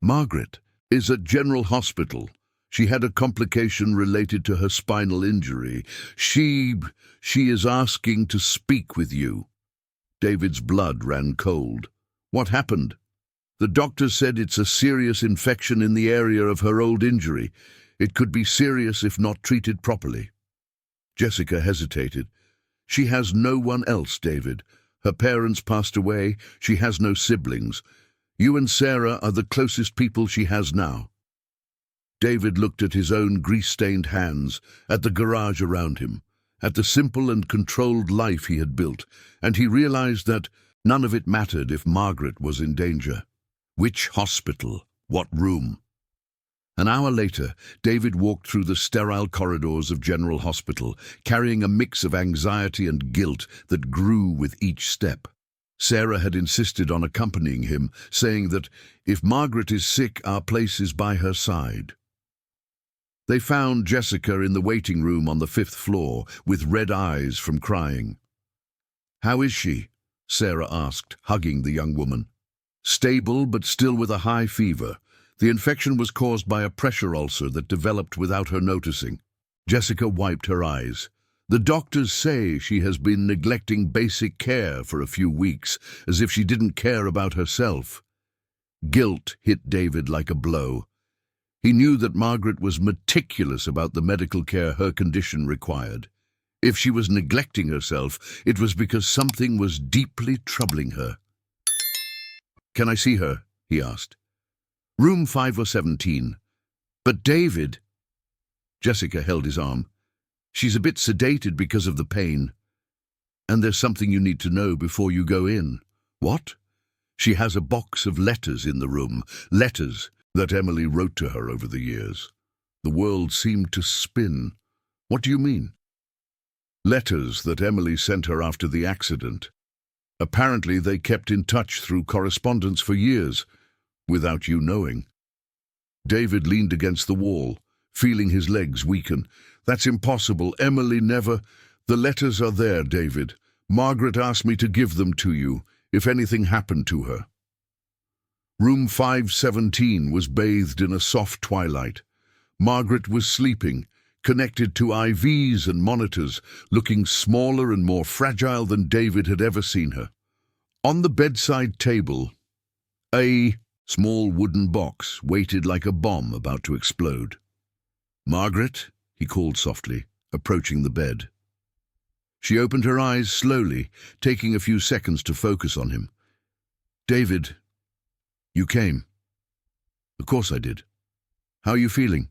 "Margaret is at General Hospital. She had a complication related to her spinal injury. She is asking to speak with you." David's blood ran cold. "What happened?" "The doctor said it's a serious infection in the area of her old injury. It could be serious if not treated properly." Jessica hesitated. "She has no one else, David. Her parents passed away. She has no siblings. You and Sarah are the closest people she has now." David looked at his own grease-stained hands, at the garage around him, at the simple and controlled life he had built, and he realized that none of it mattered if Margaret was in danger. Which hospital? What room? An hour later, David walked through the sterile corridors of General Hospital, carrying a mix of anxiety and guilt that grew with each step. Sarah had insisted on accompanying him, saying that if Margaret is sick, our place is by her side. They found Jessica in the waiting room on the 5th floor, with red eyes from crying. "How is she?" Sarah asked, hugging the young woman. "Stable, but still with a high fever. The infection was caused by a pressure ulcer that developed without her noticing." Jessica wiped her eyes. "The doctors say she has been neglecting basic care for a few weeks, as if she didn't care about herself." Guilt hit David like a blow. He knew that Margaret was meticulous about the medical care her condition required. If she was neglecting herself, it was because something was deeply troubling her. "Can I see her?" he asked. "Room 517. "But David—" Jessica held his arm. "She's a bit sedated because of the pain. And there's something you need to know before you go in." "What?" "She has a box of letters in the room. Letters that Emily wrote to her over the years." The world seemed to spin. "What do you mean?" "Letters that Emily sent her after the accident. Apparently they kept in touch through correspondence for years, without you knowing." David leaned against the wall, feeling his legs weaken. "That's impossible. Emily never—" "The letters are there, David. Margaret asked me to give them to you, if anything happened to her." Room 517 was bathed in a soft twilight. Margaret was sleeping, connected to IVs and monitors, looking smaller and more fragile than David had ever seen her. On the bedside table, a small wooden box waited like a bomb about to explode. "Margaret," he called softly, approaching the bed. She opened her eyes slowly, taking a few seconds to focus on him. "David, you came." "Of course I did. How are you feeling?"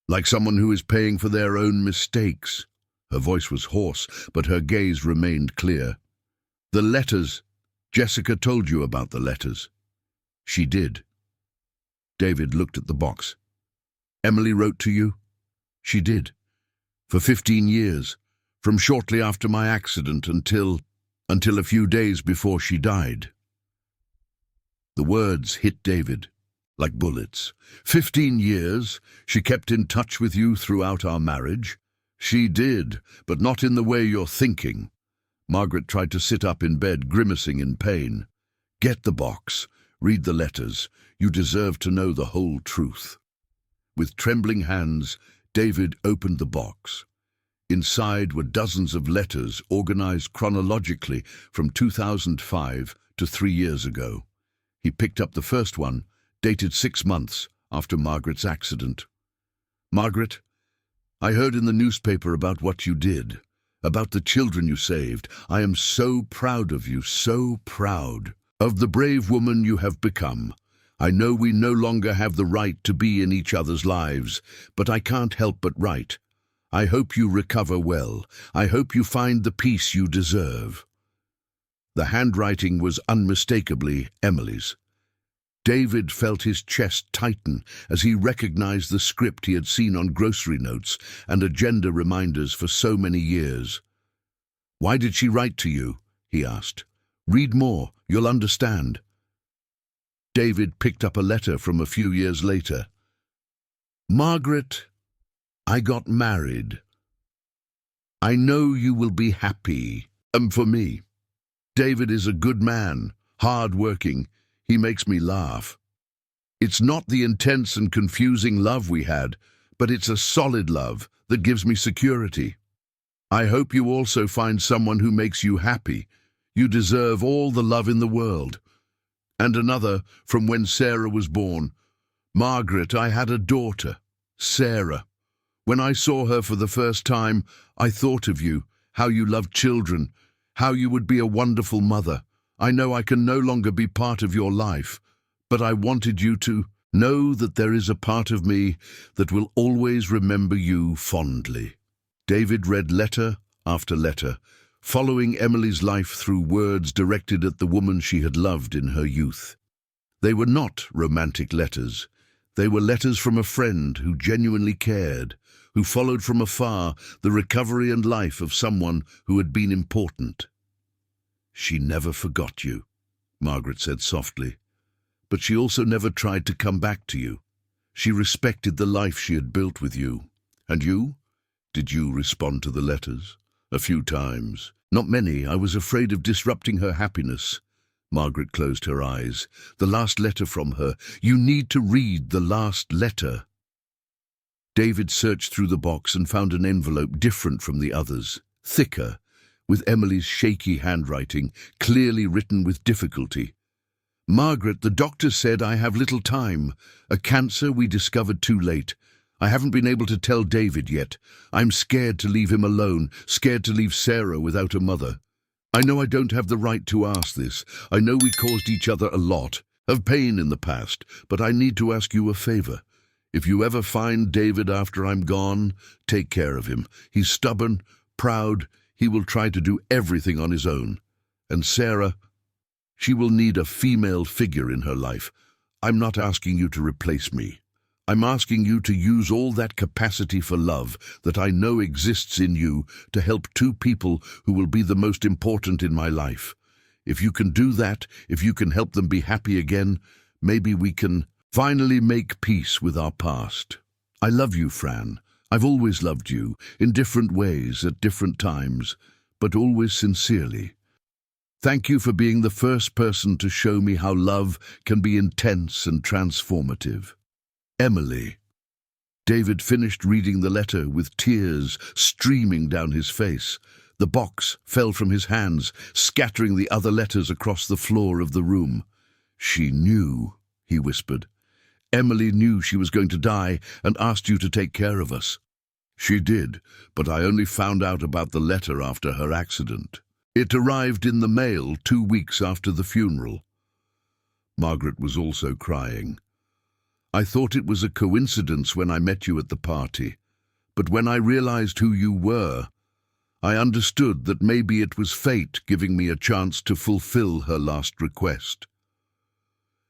"Like someone who is paying for their own mistakes." Her voice was hoarse, but her gaze remained clear. "The letters. Jessica told you about the letters." "She did." David looked at the box. "Emily wrote to you?" "She did. For 15 years, from shortly after my accident until a few days before she died." The words hit David like bullets. 15 years? She kept in touch with you throughout our marriage? "She did, but not in the way you're thinking." Margaret tried to sit up in bed, grimacing in pain. "Get the box. Read the letters. You deserve to know the whole truth." With trembling hands, David opened the box. Inside were dozens of letters organized chronologically from 2005 to 3 years ago. He picked up the first one, dated 6 months after Margaret's accident. "Margaret, I heard in the newspaper about what you did, about the children you saved. I am so proud of you, so proud of the brave woman you have become. I know we no longer have the right to be in each other's lives, but I can't help but write. I hope you recover well. I hope you find the peace you deserve." The handwriting was unmistakably Emily's. David felt his chest tighten as he recognized the script he had seen on grocery notes and agenda reminders for so many years. "Why did she write to you?" he asked. "Read more, you'll understand." David picked up a letter from a few years later. "Margaret, I got married. I know you will be happy. For me. David is a good man, hard-working. He makes me laugh. It's not the intense and confusing love we had, but it's a solid love that gives me security. I hope you also find someone who makes you happy. You deserve all the love in the world." And another from when Sarah was born. "Margaret, I had a daughter, Sarah. When I saw her for the first time, I thought of you, how you loved children, how you would be a wonderful mother. I know I can no longer be part of your life, but I wanted you to know that there is a part of me that will always remember you fondly." David read letter after letter, following Emily's life through words directed at the woman she had loved in her youth. They were not romantic letters. They were letters from a friend who genuinely cared, who followed from afar the recovery and life of someone who had been important. "She never forgot you," Margaret said softly, "but she also never tried to come back to you. She respected the life she had built with you. And you? Did you respond to the letters?" "A few times. Not many. I was afraid of disrupting her happiness." Margaret closed her eyes. "The last letter from her. You need to read the last letter." David searched through the box and found an envelope different from the others, thicker, with Emily's shaky handwriting, clearly written with difficulty. "Margaret, the doctor said I have little time. A cancer we discovered too late. I haven't been able to tell David yet. I'm scared to leave him alone, scared to leave Sarah without a mother. I know I don't have the right to ask this. I know we caused each other a lot of pain in the past, but I need to ask you a favor. If you ever find David after I'm gone, take care of him. He's stubborn, proud. He will try to do everything on his own. And Sarah, she will need a female figure in her life. I'm not asking you to replace me. I'm asking you to use all that capacity for love that I know exists in you to help 2 people who will be the most important in my life. If you can do that, if you can help them be happy again, maybe we can finally make peace with our past. I love you, Fran. I've always loved you, in different ways, at different times, but always sincerely. Thank you for being the first person to show me how love can be intense and transformative. Emily. David finished reading the letter with tears streaming down his face. The box fell from his hands, scattering the other letters across the floor of the room. She knew, he whispered. Emily knew she was going to die and asked you to take care of us. She did, but I only found out about the letter after her accident. It arrived in the mail 2 weeks after the funeral. Margaret was also crying. I thought it was a coincidence when I met you at the party, but when I realized who you were, I understood that maybe it was fate giving me a chance to fulfill her last request.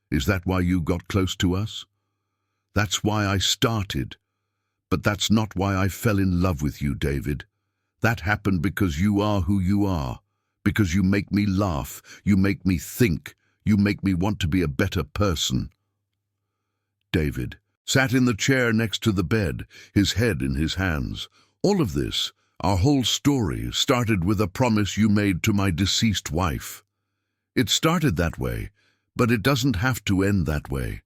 Is that why you got close to us? That's why I started. But that's not why I fell in love with you, David. That happened because you are who you are, because you make me laugh, you make me think, you make me want to be a better person. David sat in the chair next to the bed, his head in his hands. All of this, our whole story, started with a promise you made to my deceased wife. It started that way, but it doesn't have to end that way.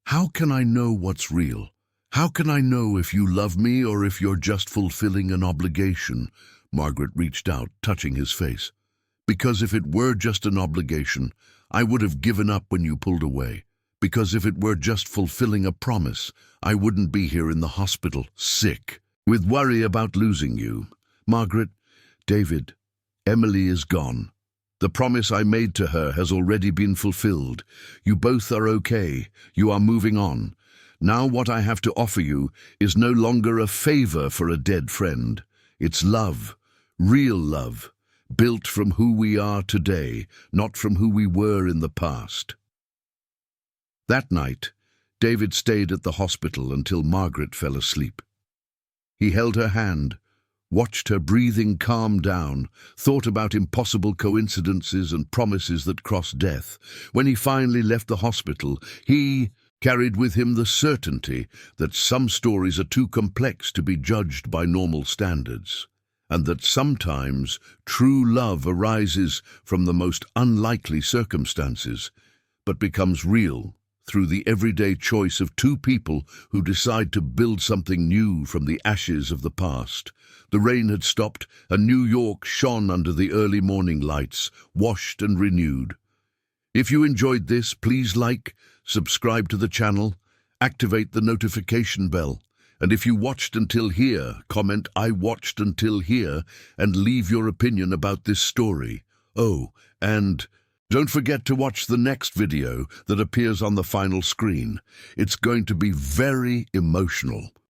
How can I know what's real? How can I know if you love me or if you're just fulfilling an obligation? Margaret reached out, touching his face. Because if it were just an obligation, I would have given up when you pulled away. Because if it were just fulfilling a promise, I wouldn't be here in the hospital, sick, with worry about losing you. Margaret, David, Emily is gone. The promise I made to her has already been fulfilled. You both are okay. You are moving on. Now what I have to offer you is no longer a favor for a dead friend. It's love, real love, built from who we are today, not from who we were in the past. That night, David stayed at the hospital until Margaret fell asleep. He held her hand, watched her breathing calm down, thought about impossible coincidences and promises that cross death. When he finally left the hospital, he carried with him the certainty that some stories are too complex to be judged by normal standards, and that sometimes true love arises from the most unlikely circumstances, but becomes real through the everyday choice of two people who decide to build something new from the ashes of the past. The rain had stopped, and New York shone under the early morning lights, washed and renewed. If you enjoyed this, please like, subscribe to the channel, activate the notification bell, and if you watched until here, comment "I watched until here" and leave your opinion about this story. Oh, and don't forget to watch the next video that appears on the final screen. It's going to be very emotional.